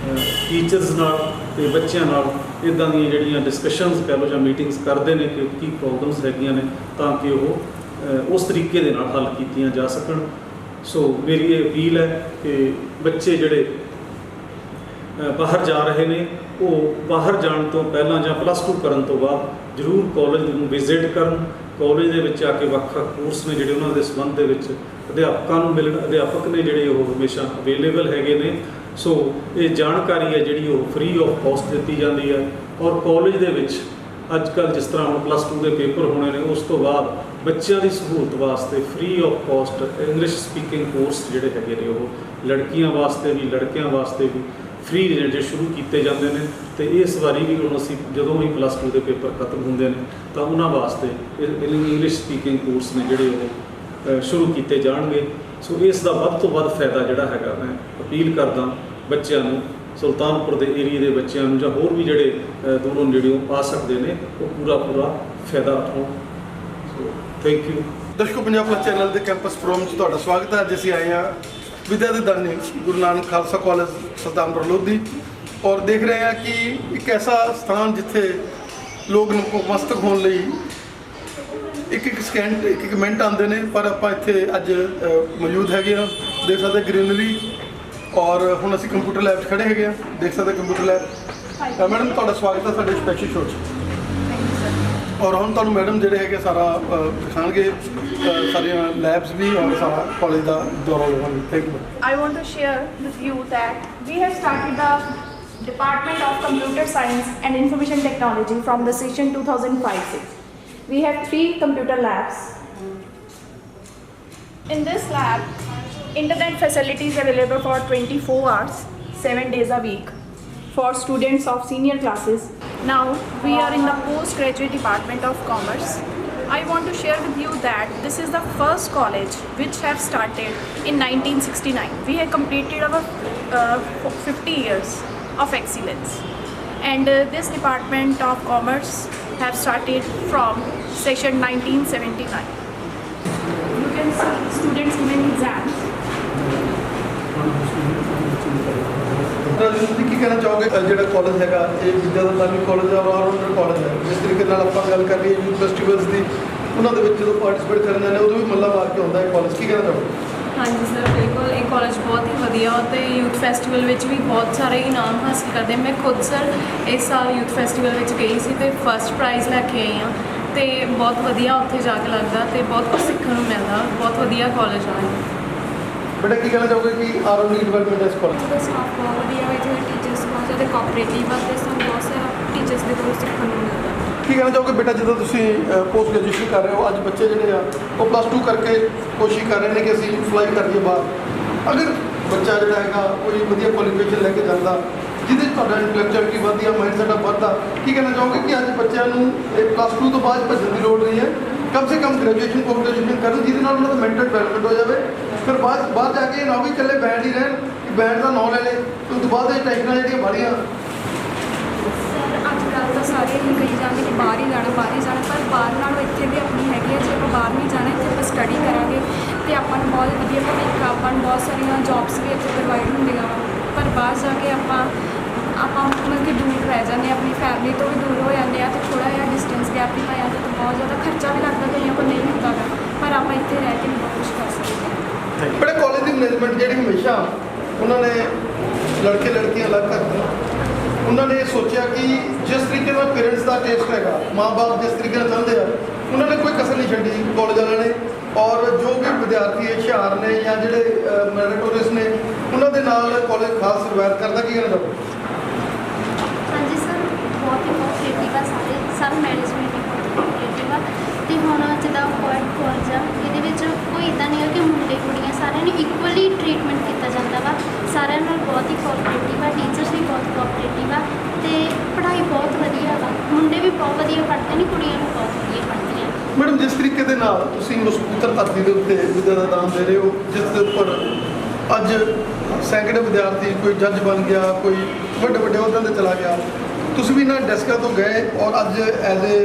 ਟੀਚਰਸ ਨਾਲ ਤੇ ਬੱਚਿਆਂ ਨਾਲ ਇੱਦਾਂ ਦੀਆਂ ਜਿਹੜੀਆਂ ਡਿਸਕਸ਼ਨਸ ਕਹਿ ਲਓ ਜਾਂ ਮੀਟਿੰਗਸ ਕਰਦੇ ਨੇ ਕਿ ਕੀ ਪ੍ਰੋਬਲਮਸ ਹੈਗੀਆਂ ਨੇ ਤਾਂ ਕਿ ਉਹ ਉਸ ਤਰੀਕੇ ਦੇ ਨਾਲ ਹੱਲ ਕੀਤੀਆਂ ਜਾ ਸਕਣ। ਸੋ ਮੇਰੀ ਇਹ ਅਪੀਲ ਹੈ ਕਿ ਬੱਚੇ ਜਿਹੜੇ ਬਾਹਰ ਜਾ ਰਹੇ ਨੇ ਉਹ ਬਾਹਰ ਜਾਣ ਤੋਂ ਪਹਿਲਾਂ ਜਾਂ +2 ਕਰਨ ਤੋਂ ਬਾਅਦ ਜ਼ਰੂਰ ਕਾਲਜ ਨੂੰ ਵਿਜ਼ਿਟ ਕਰਨ। ਕਾਲਜ ਦੇ ਵਿੱਚ ਆ ਕੇ ਵੱਖ-ਵੱਖ ਕੋਰਸ ਨੇ ਜਿਹੜੇ ਉਹਨਾਂ ਦੇ ਸੰਬੰਧ ਦੇ ਵਿੱਚ ਅਧਿਆਪਕਾਂ ਨੂੰ ਮਿਲਣ। ਅਧਿਆਪਕ ਨੇ ਜਿਹੜੇ ਉਹ ਹਮੇਸ਼ਾ ਅਵੇਲੇਬਲ ਹੈਗੇ ਨੇ। ਸੋ ਇਹ ਜਾਣਕਾਰੀ ਹੈ ਜਿਹੜੀ ਉਹ ਫ੍ਰੀ ਆਫ ਕਾਸਟ ਦਿੱਤੀ ਜਾਂਦੀ ਹੈ। ਔਰ ਕਾਲਜ ਦੇ ਵਿੱਚ ਅੱਜ ਕੱਲ੍ਹ ਜਿਸ ਤਰ੍ਹਾਂ ਹੁਣ +2 ਦੇ ਪੇਪਰ ਹੋਣੇ ਨੇ, ਉਸ ਤੋਂ ਬਾਅਦ ਬੱਚਿਆਂ ਦੀ ਸਹੂਲਤ ਵਾਸਤੇ free of cost English speaking course ਜਿਹੜੇ ਹੈਗੇ ਨੇ ਉਹ ਲੜਕੀਆਂ ਵਾਸਤੇ ਵੀ ਲੜਕਿਆਂ ਵਾਸਤੇ ਵੀ ਫ੍ਰੀ ਜਿਹੜੇ ਸ਼ੁਰੂ ਕੀਤੇ ਜਾਂਦੇ ਨੇ। ਤੇ ਇਸ ਵਾਰੀ ਵੀ ਹੁਣ ਅਸੀਂ ਜਦੋਂ ਹੀ +2 ਦੇ ਪੇਪਰ ਖਤਮ ਹੁੰਦੇ ਨੇ ਤਾਂ ਉਹਨਾਂ ਵਾਸਤੇ ਇੰਗਲਿਸ਼ ਸਪੀਕਿੰਗ ਕੋਰਸ ਨੇ ਜਿਹੜੇ ਉਹ ਸ਼ੁਰੂ ਕੀਤੇ ਜਾਣਗੇ। ਸੋ ਇਸ ਦਾ ਵੱਧ ਤੋਂ ਵੱਧ ਫਾਇਦਾ ਜਿਹੜਾ ਹੈਗਾ ਮੈਂ ਅਪੀਲ ਕਰਦਾ ਬੱਚਿਆਂ ਨੂੰ, ਸੁਲਤਾਨਪੁਰ ਦੇ ਏਰੀਏ ਦੇ ਬੱਚਿਆਂ ਨੂੰ ਜਾਂ ਹੋਰ ਵੀ ਜਿਹੜੇ ਦੂਰੋਂ ਨੇੜਿਓਂ ਆ ਸਕਦੇ ਨੇ ਉਹ ਪੂਰਾ ਫਾਇਦਾ ਉਠਾਉਣ। So thank you. ਦਰਸ਼ਕੋ, ਪੰਜਾਬ ਪਲੱਸ ਚੈਨਲ ਦੇ ਕੈਂਪਸ ਪ੍ਰੋਗਰਾਮ 'ਚ ਤੁਹਾਡਾ ਸਵਾਗਤ ਹੈ। ਅੱਜ ਅਸੀਂ ਆਏ ਹਾਂ ਵਿਦਿਆ ਦੇ ਦਾਨੀ ਗੁਰੂ ਨਾਨਕ ਖਾਲਸਾ ਕਾਲਜ ਸੁਲਤਾਨਪੁਰ ਲੋਧੀ ਔਰ ਦੇਖ ਰਹੇ ਹਾਂ ਕਿ ਇੱਕ ਐਸਾ ਸਥਾਨ ਜਿੱਥੇ ਲੋਕ ਨਤਮਸਤਕ ਹੋਣ ਲਈ ਇੱਕ ਮਿੰਟ ਆਉਂਦੇ ਨੇ, ਪਰ ਆਪਾਂ ਇੱਥੇ ਅੱਜ ਮੌਜੂਦ ਹੈਗੇ ਹਾਂ। ਦੇਖ ਸਕਦੇ ਗ੍ਰੀਨਰੀ ਔਰ ਹੁਣ ਅਸੀਂ ਕੰਪਿਊਟਰ ਲੈਬ 'ਚ ਖੜੇ ਹੈਗੇ ਹਾਂ। ਦੇਖ ਸਕਦੇ ਕੰਪਿਊਟਰ ਲੈਬ। ਮੈਡਮ ਤੁਹਾਡਾ ਸਵਾਗਤ ਹੈ ਸਾਡੇ ਸਪੈਸ਼ਲ ਸ਼ੋਅ 'ਚ। ਔਰ ਹੁਣ ਤੁਹਾਨੂੰ ਮੈਡਮ ਜਿਹੜੇ ਹੈਗੇ ਸਾਰਾ ਦਿਖਾਣਗੇ ਸਾਰੀਆਂ ਲੈਬਸ ਵੀ ਔਰ ਸਾਰਾ ਕਾਲਜ ਦਾ ਦੌਰਾ ਲਵਾਂਗੇ। Thank you. I want to share with you that we have started the Department of Computer Science and Information Technology from the session 2005-6. We have 3 computer labs. In this lab, internet facilities available for 24 hours, 7 days a week for students of senior classes. Now we are in the postgraduate department of commerce. I want to share with you that this is the first college which have started in 1969. We have completed our 50 years of excellence, and this department of commerce have started from session 1979. You can see students giving exams. ਤੁਸੀਂ ਕੀ ਕਹਿਣਾ ਚਾਹੋਗੇ? ਜਿਹੜਾ college ਹੈਗਾ ਇਹ ਵਿਦਿਆ ਦਾ ਦਾਨੀ college ਹੈ ਔਰ all-rounder college ਹੈ। ਜਿਸ ਤਰੀਕੇ ਨਾਲ ਆਪਾਂ ਗੱਲ ਕਰ ਲਈਏ ਯੂਥ ਫੈਸਟੀਵਲਸ ਦੀ, ਉਹਨਾਂ ਦੇ ਵਿੱਚ ਜਦੋਂ ਪਾਰਟਿਸਿਪੇਟ ਕਰਨ ਜਾਂਦੇ ਉਦੋਂ ਵੀ ਮੱਲਾ ਮਾਰ ਕੇ ਆਉਂਦਾ ਹੈ ਕਾਲਜ। ਕੀ ਕਹਿਣਾ ਚਾਹੋਗੇ? ਹਾਂਜੀ ਸਰ, ਬਿਲਕੁਲ ਇਹ ਕਾਲਜ ਬਹੁਤ ਹੀ ਵਧੀਆ ਅਤੇ ਯੂਥ ਫੈਸਟੀਵਲ ਵਿੱਚ ਵੀ ਬਹੁਤ ਸਾਰੇ ਇਨਾਮ ਹਾਸਿਲ ਕਰਦੇ। ਮੈਂ ਖੁਦ ਸਰ ਇਸ ਸਾਲ ਯੂਥ ਫੈਸਟੀਵਲ ਵਿੱਚ ਗਈ ਸੀ ਅਤੇ ਫਸਟ ਪ੍ਰਾਈਜ਼ ਲੈ ਕੇ ਆਈ ਹਾਂ ਅਤੇ ਬਹੁਤ ਵਧੀਆ ਉੱਥੇ ਜਾ ਕੇ ਲੱਗਦਾ ਅਤੇ ਬਹੁਤ ਕੁਝ ਸਿੱਖਣ ਨੂੰ ਮਿਲਦਾ। ਬਹੁਤ ਵਧੀਆ ਕਾਲਜ ਆ। ਬੇਟਾ ਕੀ ਕਹਿਣਾ ਚਾਹੋਗੇ ਕਿ ਆਰ&ਡੀ ਡਿਪਾਰਟਮੈਂਟ ਇਸ ਕਾਲਜ ਦਾ ਸਟਾਫ ਬਹੁਤ ਵਧੀਆ ਹੈ ਤੇ ਟੀਚਰਸ ਬਹੁਤ ਜ਼ਿਆਦਾ ਕੋਆਪਰੇਟਿਵ ਆ ਤੇ ਸਾਨੂੰ ਬਹੁਤ ਸਾਰਾ ਟੀਚਰਸ ਦੇ ਕੋਲ ਸਿੱਖਣ ਨੂੰ ਮਿਲਦਾ। ਕੀ ਕਹਿਣਾ ਚਾਹੋਗੇ ਬੇਟਾ, ਜਦੋਂ ਤੁਸੀਂ ਪੋਸਟ ਗ੍ਰੈਜੂਏਸ਼ਨ ਕਰ ਰਹੇ ਹੋ, ਅੱਜ ਬੱਚੇ ਜਿਹੜੇ ਆ ਉਹ +2 ਕਰਕੇ ਕੋਸ਼ਿਸ਼ ਕਰ ਰਹੇ ਨੇ ਕਿ ਅਸੀਂ ਫਲਾਈ ਕਰੀਏ ਬਾਹਰ। ਅਗਰ ਬੱਚਾ ਜਿਹੜਾ ਹੈਗਾ ਕੋਈ ਵਧੀਆ ਕੁਆਲੀਫਿਕੇਸ਼ਨ ਲੈ ਕੇ ਜਾਂਦਾ ਜਿਹਦੇ 'ਚ ਤੁਹਾਡਾ ਇੰਟੈਲੈਕਚੁਅਲਿਟੀ ਵੱਧਦੀ ਆ, ਮਾਈਂਡ ਸਾਡਾ ਵੱਧਦਾ, ਕੀ ਕਹਿਣਾ ਚਾਹੋਗੇ ਕਿ ਅੱਜ ਬੱਚਿਆਂ ਨੂੰ ਇਹ +2 ਤੋਂ ਬਾਅਦ ਭੱਜਣ ਦੀ ਲੋੜ ਨਹੀਂ ਹੈ, ਕਮ ਸੇ ਕਮ ਗ੍ਰੈਜੂਏਸ਼ਨ ਪੋਸਟ ਗ੍ਰੈਜੂਏਸ਼ਨ ਕਰਨ ਜਿਹਦੇ ਨਾਲ ਉਹਨਾਂ ਦਾ ਮੈਂਟਲ ਡਿਵੈਲਪਮੈਂਟ ਹੋ ਜਾਵੇ, ਫਿਰ ਬਾਹਰ ਜਾ ਕੇ ਨਾ ਵੀ ਇਕੱਲੇ ਬੈਠ ਹੀ ਰਹਿਣ ਕਿ ਬੈਠ ਦਾ ਨਾਂ ਲੈ ਲੈ ਤੇ ਉਸ ਤੋਂ ਬਾਅਦ ਇਹ ਟੈਨਸ਼ਨਾਂ ਜਿਹੜੀਆਂ ਬਾਹਰੀਆਂ। ਅੱਜ ਕੱਲ੍ਹ ਤਾਂ ਸਾਰੇ ਹੀ ਕਹੀ ਜਾਂਦੇ ਕਿ ਬਾਹਰ ਹੀ ਜਾਣਾ ਪਰ ਬਾਹਰ ਨਾਲੋਂ ਇੱਥੇ ਵੀ ਆਪਣੀ ਹੈਗੀ ਹੈ। ਜੇ ਆਪਾਂ ਬਾਹਰ ਨਹੀਂ ਜਾਣਾ, ਇੱਥੇ ਆਪਾਂ ਸਟੱਡੀ ਕਰਾਂਗੇ ਅਤੇ ਆਪਾਂ ਨੂੰ ਬਹੁਤ ਵਧੀਆ ਭਵਿੱਖ, ਆਪਾਂ ਨੂੰ ਬਹੁਤ ਸਾਰੀਆਂ ਜੌਬਸ ਵੀ ਇੱਥੇ ਪ੍ਰੋਵਾਈਡ ਹੁੰਦੀਆਂ ਵਾ। ਪਰ ਬਾਹਰ ਜਾ ਕੇ ਆਪਾਂ ਮਤਲਬ ਕਿ ਦੂਰ ਰਹਿ ਜਾਂਦੇ, ਆਪਣੀ ਫੈਮਿਲੀ ਤੋਂ ਵੀ ਦੂਰ ਹੋ ਜਾਂਦੇ ਆ ਅਤੇ ਥੋੜ੍ਹਾ ਜਿਹਾ ਡਿਸਟੈਂਸ ਗੈਪ ਵੀ ਪੈ ਜਾਂਦਾ। ਬਹੁਤ ਜ਼ਿਆਦਾ ਖਰਚਾ ਵੀ ਲੱਗਦਾ, ਕਈਆਂ ਕੋਲ ਨਹੀਂ ਹੁੰਦਾ ਗਾ, ਪਰ ਆਪਾਂ ਇੱਥੇ ਰਹਿ ਕੇ ਵੀ ਬਹੁਤ ਕੁਛ ਕਰ ਸਕਦੇ ਹਾਂ। ਬੜੇ ਕਾਲਜ ਦੀ ਮੈਨੇਜਮੈਂਟ ਜਿਹੜੀ ਹਮੇਸ਼ਾ ਉਹਨਾਂ ਨੇ ਲੜਕੇ ਲੜਕੀਆਂ ਅਲੱਗ ਕਰਦੀਆਂ, ਉਹਨਾਂ ਨੇ ਇਹ ਸੋਚਿਆ ਕਿ ਜਿਸ ਤਰੀਕੇ ਨਾਲ ਪੇਰੈਂਟਸ ਦਾ ਟੇਸਟ ਹੈਗਾ, ਮਾਂ-ਬਾਪ ਜਿਸ ਤਰੀਕੇ ਨਾਲ ਚਾਹੁੰਦੇ ਆ, ਉਹਨਾਂ ਨੇ ਕੋਈ ਕਸਰ ਨਹੀਂ ਛੱਡੀ ਕਾਲਜ ਵਾਲਿਆਂ ਨੇ। ਔਰ ਜੋ ਵੀ ਵਿਦਿਆਰਥੀ ਹੁਸ਼ਿਆਰ ਨੇ ਜਾਂ ਜਿਹੜੇ ਮੈਰਿਟੋਰੀਅਸ ਨੇ, ਉਹਨਾਂ ਦੇ ਨਾਲ ਕਾਲਜ ਖਾਸ ਸਰਵਾਈਵ ਕਰਦਾ। ਕੀ ਕਹਿਣਾ ਚਾਹੋਗੇ? ਹਾਂਜੀ ਸਰ, ਬਹੁਤ ਕੋਆਪਰੇਟਿਵ ਆ ਸਭ ਮੈਨੇਜਮੈਂਟ ਹੀ ਬਹੁਤ ਕੋਆਪਰੇਟਿਵ ਆ। ਅਤੇ ਹੁਣ ਜਿੱਦਾਂ ਕੋਐਡ ਕਾਲਜ ਆ, ਇਹਦੇ ਵਿੱਚ ਕੋਈ ਇੱਦਾਂ ਨਹੀਂ ਹੈ ਕਿ ਮੁੰਡੇ ਕੁੜੀਆਂ ਸਾਰਿਆਂ ਨੂੰ ਇਕੁਅਲੀ ਟਰੀਟਮੈਂਟ ਕੀਤਾ ਜਾਂਦਾ ਵਾ, ਸਾਰਿਆਂ ਨਾਲ ਬਹੁਤ ਹੀ ਕੋਆਪਰੇਟਿਵ ਆ, ਟੀਚਰਸ ਵੀ ਬਹੁਤ ਕੋਆਪਰੇਟਿਵ ਆ ਅਤੇ ਪੜ੍ਹਾਈ ਬਹੁਤ ਵਧੀਆ ਵਾ। ਮੁੰਡੇ ਵੀ ਬਹੁਤ ਵਧੀਆ ਪੜ੍ਹਦੇ ਨੇ, ਕੁੜੀਆਂ ਵੀ ਬਹੁਤ ਵਧੀਆ ਪੜ੍ਹਦੀਆਂ। ਮੈਡਮ, ਜਿਸ ਤਰੀਕੇ ਦੇ ਨਾਲ ਤੁਸੀਂ ਉਸ ਪੁੱਤਰ ਧਰਤੀ ਦੇ ਉੱਤੇ ਵਿਦਿਆ ਦਾ ਦਾਨ ਦੇ ਰਹੇ ਹੋ, ਜਿਸ ਦੇ ਉੱਪਰ ਅੱਜ ਸੈਂਕੜੇ ਵਿਦਿਆਰਥੀ, ਕੋਈ ਜੱਜ ਬਣ ਗਿਆ, ਕੋਈ ਵੱਡੇ ਵੱਡੇ ਅਹੁਦਿਆਂ 'ਤੇ ਚਲਾ ਗਿਆ, ਤੁਸੀਂ ਵੀ ਇਹਨਾਂ ਡੈਸਕਾਂ ਤੋਂ ਗਏ ਔਰ ਅੱਜ ਐਜ਼ ਏ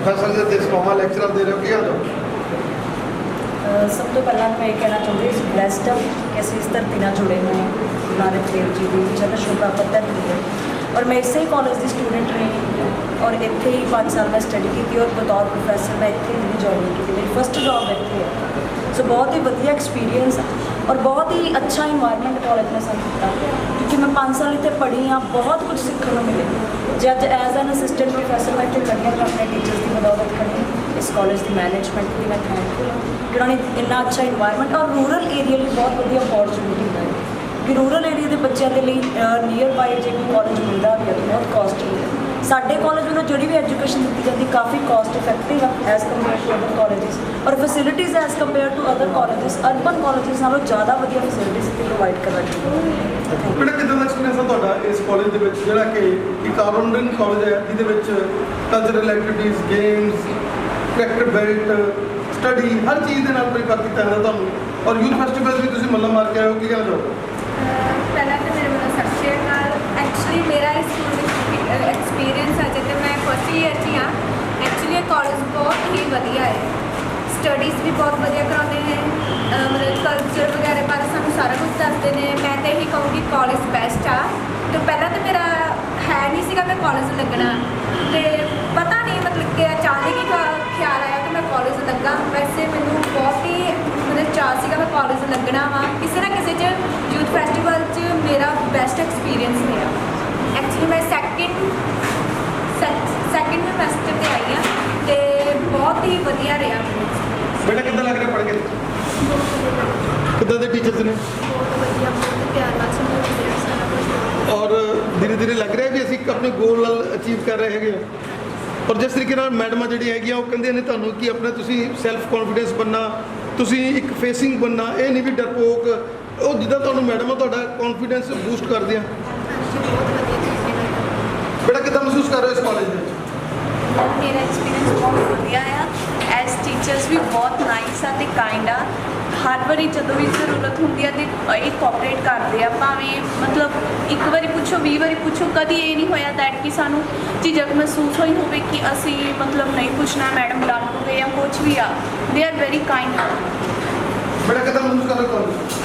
ਪ੍ਰੋਫੈਸਰ ਦੇ ਡਿਪਲੋਮਾ ਲੈਕਚਰਰ ਦੇ ਰਹੇ ਹੋ। ਕੀ ਹਾਲ ਸਭ ਤੋਂ ਪਹਿਲਾਂ ਮੈਂ ਇਹ ਕਹਿਣਾ ਚਾਹੁੰਦੀ ਇਸ ਬਲੈਸਡ ਹਾਂ ਕਿ ਅਸੀਂ ਇਸ ਧਰਤੀ ਨਾਲ ਜੁੜੇ ਹੋਏ ਹਾਂ। ਗੁਰੂ ਨਾਨਕ ਦੇਵ ਜੀ ਦੀ ਜਨਮ ਸ਼ੁਭ ਪ੍ਰਾਪਤ ਧਰਤੀ ਹੈ ਔਰ ਮੈਂ ਇਸੇ ਕਾਲਜ ਦੀ ਸਟੂਡੈਂਟ ਰਹੀ ਔਰ ਇੱਥੇ ਹੀ 5 ਸਾਲ ਮੈਂ ਸਟੱਡੀ ਕੀਤੀ ਔਰ ਬਤੌਰ ਪ੍ਰੋਫੈਸਰ ਮੈਂ ਇੱਥੇ ਹੀ ਜੁਆਇਨ ਕੀਤੀ। ਮੇਰੀ ਫਸਟ ਜੌਬ ਇੱਥੇ ਹੈ। ਸੋ ਬਹੁਤ ਹੀ ਵਧੀਆ ਐਕਸਪੀਰੀਅੰਸ ਔਰ ਬਹੁਤ ਹੀ ਅੱਛਾ ਇਨਵਾਇਰਨਮੈਂਟ ਕਾਲਜ ਨੇ ਸਾਨੂੰ ਦਿੱਤਾ, ਕਿਉਂਕਿ ਮੈਂ 5 ਸਾਲ ਇੱਥੇ ਪੜ੍ਹੀ ਹਾਂ, ਬਹੁਤ ਕੁਝ ਸਿੱਖਣ ਨੂੰ ਮਿਲਿਆ। ਜੇ ਅੱਜ ਐਜ਼ ਐਨ ਅਸਿਸਟੈਂਟ ਪ੍ਰੋਫੈਸਰ ਮੈਂ ਇੱਥੇ ਖੜੀ ਹਾਂ ਤਾਂ ਆਪਣੇ ਟੀਚਰਸ ਦੀ ਬਦੌਲਤ ਖੜੀ ਹਾਂ। ਇਸ ਕਾਲਜ ਦੀ ਮੈਨੇਜਮੈਂਟ ਦੀ ਮੈਂ ਥੈਂਕਫੁਲ ਹਾਂ ਕਿ ਉਹਨਾਂ ਨੇ ਇੰਨਾ ਅੱਛਾ ਇਨਵਾਇਰਨਮੈਂਟ ਔਰ ਰੂਰਲ ਏਰੀਆ ਲਈ ਬਹੁਤ ਵਧੀਆ ਅਪੋਰਚੁਨਿਟੀ ਹੈ ਕਿ ਰੂਰਲ ਏਰੀਆ ਦੇ ਬੱਚਿਆਂ ਦੇ ਲਈ ਨੀਅਰ ਬਾਈ ਜੇ ਕੋਈ ਕਾਲਜ ਮਿਲਦਾ ਵੀ ਹੈ ਤਾਂ ਬਹੁਤ ਕਾਸਟਲੀ ਹੈ। ਸਾਡੇ ਕਾਲਜ ਵੱਲੋਂ ਜਿਹੜੀ ਵੀ ਐਜੂਕੇਸ਼ਨ ਦਿੱਤੀ ਜਾਂਦੀ ਕਾਫੀ ਕਾਸਟ ਇਫੈਕਟਿਵ ਆ as compare to other colleges ਔਰ facilities as compare to other colleges urban colleges ਨਾਲੋਂ ਜ਼ਿਆਦਾ ਵਧੀਆ ਫੈਸਿਲਿਟੀਜ਼ ਇੱਥੇ ਪ੍ਰੋਵਾਈਡ ਕਰਵਾਈ। ਬੇਟਾ, ਕਿੱਦਾਂ ਦਾ ਐਕਸਪੀਰੀਅੰਸ ਹੈ ਤੁਹਾਡਾ ਇਸ ਕਾਲਜ ਦੇ ਵਿੱਚ, ਜਿਹੜਾ ਕਿ ਇੱਕ ਆਲਰਾਊਂਡਰ ਕਾਲਜ ਹੈ ਜਿਹਦੇ ਵਿੱਚ cultural activities, games, character belt, study, ਹਰ ਚੀਜ਼ ਦੇ ਨਾਲ ਪਰਿਪੱਕ ਕੀਤਾ ਜਾਂਦਾ ਤੁਹਾਨੂੰ, ਔਰ ਯੂਥ ਫੈਸਟੀਵਲ ਵੀ ਤੁਸੀਂ ਮੱਲਾ ਮਾਰ ਕੇ ਆਏ ਹੋ। ਕੀ ਕਹਿਣਾ ਚਾਹੋਗੇ? ਪਹਿਲਾਂ ਤਾਂ ਮੇਰੇ ਵੱਲੋਂ ਸਤਿ ਸ਼੍ਰੀ ਅਕਾਲ। ਐਕਚੁਅਲੀ ਮੇਰਾ ਇਸ ਐਕਸਪੀਰੀਅੰਸ ਅਜੇ ਤੇ ਮੈਂ ਫਸਟ ਈਅਰ 'ਚ ਹਾਂ। ਐਕਚੁਅਲੀ ਇਹ ਕਾਲਜ ਬਹੁਤ ਹੀ ਵਧੀਆ ਹੈ, ਸਟੱਡੀਜ਼ ਵੀ ਬਹੁਤ ਵਧੀਆ ਕਰਾਉਂਦੇ ਨੇ, ਮਤਲਬ ਕਲਚਰ ਵਗੈਰਾ ਬਾਰੇ ਸਾਨੂੰ ਸਾਰਾ ਕੁਝ ਦੱਸਦੇ ਨੇ। ਮੈਂ ਤਾਂ ਇਹੀ ਕਹੂੰਗੀ ਕਾਲਜ ਬੈਸਟ ਆ। ਤੇ ਪਹਿਲਾਂ ਤਾਂ ਮੇਰਾ ਹੈ ਨਹੀਂ ਸੀਗਾ ਮੈਂ ਕਾਲਜ ਲੱਗਣਾ, ਤੇ ਪਤਾ ਨਹੀਂ ਮਤਲਬ ਕਿ ਅਚਾਨਕ ਹੀ ਖਿਆਲ ਆਇਆ ਕਿ ਮੈਂ ਕਾਲਜ ਲੱਗਾ। ਵੈਸੇ ਮੈਨੂੰ ਬਹੁਤ ਹੀ ਮਤਲਬ ਚਾਅ ਸੀਗਾ ਮੈਂ ਕਾਲਜ ਲੱਗਣਾ ਵਾ। ਕਿਸੇ ਨਾ ਕਿਸੇ 'ਚ ਯੂਥ ਫੈਸਟੀਵਲ 'ਚ ਮੇਰਾ ਬੈਸਟ ਐਕਸਪੀਰੀਅੰਸ ਰਿਹਾ। ਐਕਚੁਅਲੀ ਮੈਂ ਸੈਕਿੰਡ ਸਮੈਸਟਰ 'ਤੇ ਆਈ ਹਾਂ ਅਤੇ ਬਹੁਤ ਹੀ ਵਧੀਆ ਰਿਹਾ। ਬੇਟਾ, ਕਿੱਦਾਂ ਲੱਗ ਰਿਹਾ ਪੜ੍ਹ ਕੇ? ਕਿੱਦਾਂ ਦੇ ਟੀਚਰਸ ਨੇ? ਬਹੁਤ ਵਧੀਆ, ਬਹੁਤ ਪਿਆਰ ਨਾਲ ਸਮਝਾਉਂਦੇ ਆ ਸਾਰਾ ਕੁਝ। ਔਰ ਧੀਰੇ ਧੀਰੇ ਲੱਗ ਰਿਹਾ ਵੀ ਅਸੀਂ ਆਪਣੇ ਗੋਲ ਨਾਲ ਅਚੀਵ ਕਰ ਰਹੇ ਹੈਗੇ ਹਾਂ। ਔਰ ਜਿਸ ਤਰੀਕੇ ਨਾਲ ਮੈਡਮਾਂ ਜਿਹੜੀਆਂ ਹੈਗੀਆਂ ਉਹ ਕਹਿੰਦੇ ਨੇ ਤੁਹਾਨੂੰ ਕਿ ਆਪਣਾ ਤੁਸੀਂ ਸੈਲਫ ਕੌਨਫੀਡੈਂਸ ਬਣਨਾ, ਤੁਸੀਂ ਇੱਕ ਫੇਸਿੰਗ ਬਣਨਾ, ਇਹ ਨਹੀਂ ਵੀ ਡਰਪੋਕ, ਉਹ ਜਿੱਦਾਂ ਤੁਹਾਨੂੰ ਮੈਡਮਾਂ ਤੁਹਾਡਾ ਕੌਨਫੀਡੈਂਸ ਬੂਸਟ ਕਰਦੇ ਆ। ਬਹੁਤ ਵਧੀਆ ਤਰੀਕੇ ਨਾਲ। ਬੇਟਾ, ਕਿੱਦਾਂ ਮਹਿਸੂਸ ਕਰ ਰਹੇ ਹੋ ਇਸ ਕਾਲਜ ਦੇ ਵਿੱਚ? ਮੇਰਾ ਐਕਸਪੀਰੀਅੰਸ ਬਹੁਤ ਵਧੀਆ ਆ। ਐਜ਼ ਟੀਚਰਸ ਵੀ ਬਹੁਤ ਨਾਈਸ ਆ ਅਤੇ ਕਾਈਂਡ ਆ। ਹਰ ਵਾਰੀ ਜਦੋਂ ਵੀ ਜ਼ਰੂਰਤ ਹੁੰਦੀ ਆ ਤੇ ਇਹ ਕੋਆਪਰੇਟ ਕਰਦੇ ਆ, ਭਾਵੇਂ ਮਤਲਬ ਇੱਕ ਵਾਰੀ ਪੁੱਛੋ 20 ਵਾਰੀ ਪੁੱਛੋ, ਕਦੀ ਇਹ ਨਹੀਂ ਹੋਇਆ ਦੈਟ ਕਿ ਸਾਨੂੰ ਝਿਜਕ ਮਹਿਸੂਸ ਹੋਈ ਹੋਵੇ ਕਿ ਅਸੀਂ ਮਤਲਬ ਨਹੀਂ ਪੁੱਛਣਾ, ਮੈਡਮ ਡਾਂਟੋਗੇ ਜਾਂ ਕੁਛ ਵੀ ਆ। They are very kind. ਬੇਟਾ, ਕਿੱਦਾਂ ਮਹਿਸੂਸ ਕਰ ਰਹੇ ਹੋ ਕਾਲਜ?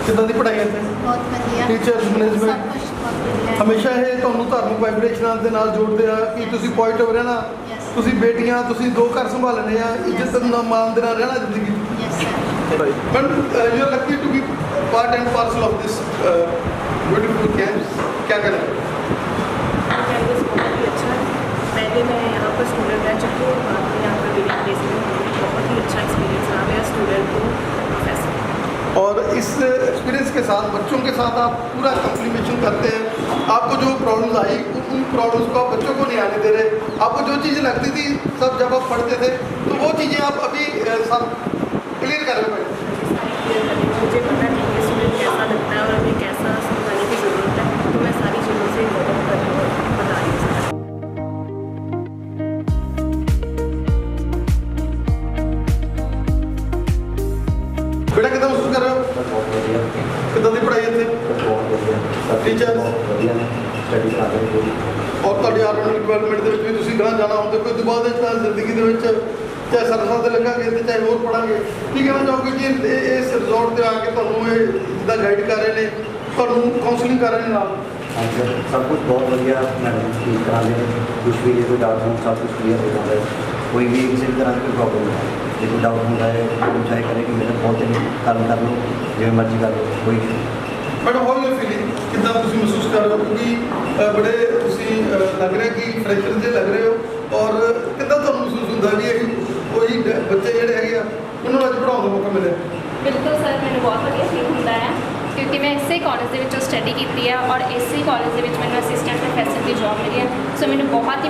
ਕਿੱਦਾਂ ਦੀ ਪੜ੍ਹਾਈ ਹੈ ਇੱਥੇ? ਬਹੁਤ ਵਧੀਆ। ਟੀਚਰਸ, ਸਭ ਮੈਨੇਜਮੈਂਟ ਕੁਝ ਬਹੁਤ ਵਧੀਆ ਹੈ। ਹਮੇਸ਼ਾ ਇਹ ਤੁਹਾਨੂੰ ਧਾਰਮਿਕ ਵਾਈਬ੍ਰੇਸ਼ਨਾਂ ਦੇ ਨਾਲ ਜੋੜਦੇ ਆ ਕਿ ਤੁਸੀਂ ਪੋਜ਼ਿਟਿਵ ਰਹਿਣਾ, ਤੁਸੀਂ ਬੇਟੀਆਂ, ਤੁਸੀਂ 2 ਘਰ ਸੰਭਾਲਣੇ ਆ, ਇੱਜ਼ਤ ਨਾਲ ਮਾਣ ਦੇ ਨਾਲ ਰਹਿਣਾ ਜ਼ਿੰਦਗੀ। Yes, sir. But you are lucky to be part and parcel of this beautiful camps. क्या करें? कैंपस बहुत ही अच्छा है। पहले मैं यहाँ पर स्टूडेंट रह चुकी हूँ, बाद में यहाँ पर मेरी प्लेसमेंट बहुत ही अच्छा एक्सपीरियंस रहा मेरा स्टूडेंट को प्रोफेसर। और इस एक्सपीरियंस के साथ बच्चों के साथ आप पूरा कम्प्लीमेशन करते हैं। आपको जो प्रॉब्लम्स आई उन प्रॉब्लम्स को आप बच्चों को नहीं आने दे रहे। आपको जो चीज़ें लगती थी सब जब आप पढ़ते थे तो वो चीज़ें आप अभी सब क्लियर कर रहे हो। मुझे पता नहीं कि स्टूडेंट कैसा लगता है और हमें कैसा समझाने की ज़रूरत है, तो मैं सारी चीज़ों से मदद कर रही हूँ, बता रही हूँ। बेटा, कितना महसूस कर रहे हो? कितना ਦੀ ਪੜ੍ਹਾਈ ਇੱਥੇ? ਟੀਚਰ ਔਰ ਤੁਹਾਡੀ ਆਰਗਨਿਕ ਡਿਵੈਲਪਮੈਂਟ ਦੇ ਵਿੱਚ ਵੀ ਤੁਸੀਂ ਗਾਂ ਜਾਣਾ ਹੁੰਦੇ ਕੋਈ ਦੁਬਾਰਾ ਦੇ ਨਾਲ ਜ਼ਿੰਦਗੀ ਦੇ ਵਿੱਚ ਚਾਹੇ ਸਰਸਾਂ ਤੇ ਲੱਗਾਂਗੇ ਤੇ ਚਾਹੇ ਹੋਰ ਪੜਾਂਗੇ। ਕੀ ਕਹਿਣਾ ਚਾਹੋਗੇ ਕਿ ਇਸ ਰਿਜ਼ੋਰਟ ਤੇ ਆ ਕੇ ਤੁਹਾਨੂੰ ਇਹ ਜਿੱਦਾਂ ਗਾਈਡ ਕਰ ਰਹੇ ਨੇ, ਤੁਹਾਨੂੰ ਕਾਉਂਸਲਿੰਗ ਕਰ ਰਹੇ ਨੇ ਨਾਲ? हाँ सर, सब कुछ बहुत बढ़िया मैडम ठीक कराते हैं। कुछ भी जो कोई डाउट हो सब कुछ क्लियर हो जाता है। कोई भी किसी भी तरह की कोई प्रॉब्लम नहीं है। जो कोई डाउट होता है तो चाहे करें कि मेरे बहुत दिन काम कर लो, जो मर्जी कर लो, कोई ਮੈਡਮ ਹਾਊ ਯੂ ਫੀਲਿੰਗ, ਕਿੱਦਾਂ ਤੁਸੀਂ ਮਹਿਸੂਸ ਕਰ ਰਹੇ ਹੋ? ਕਿਉਂਕਿ ਬੜੇ ਤੁਸੀਂ ਲੱਗ ਰਿਹਾ ਕਿ ਫਰੈਸ਼ਰ ਜਿਹੇ ਲੱਗ ਰਹੇ ਹੋ, ਔਰ ਕਿੱਦਾਂ ਤੁਹਾਨੂੰ ਮਹਿਸੂਸ ਹੁੰਦਾ ਵੀ ਇਹ ਉਹੀ ਬੱਚੇ ਜਿਹੜੇ ਹੈਗੇ ਆ ਉਹਨਾਂ ਨੂੰ ਅੱਜ ਪੜ੍ਹਾਉਣ ਦਾ ਮੌਕਾ ਮਿਲਿਆ? ਬਿਲਕੁਲ ਸਰ, ਮੈਨੂੰ ਬਹੁਤ ਵਧੀਆ ਫੀਲ ਹੁੰਦਾ ਹੈ ਕਿਉਂਕਿ ਮੈਂ ਇਸੇ ਕਾਲਜ ਦੇ ਵਿੱਚੋਂ ਸਟੱਡੀ ਕੀਤੀ ਹੈ ਔਰ ਇਸੇ ਕਾਲਜ ਦੇ ਵਿੱਚ ਮੈਨੂੰ ਅਸਿਸਟੈਂਟ ਪ੍ਰੋਫੈਸਰ ਦੀ ਜੌਬ ਮਿਲੀ ਹੈ। ਸੋ ਮੈਨੂੰ ਬਹੁਤ ਹੀ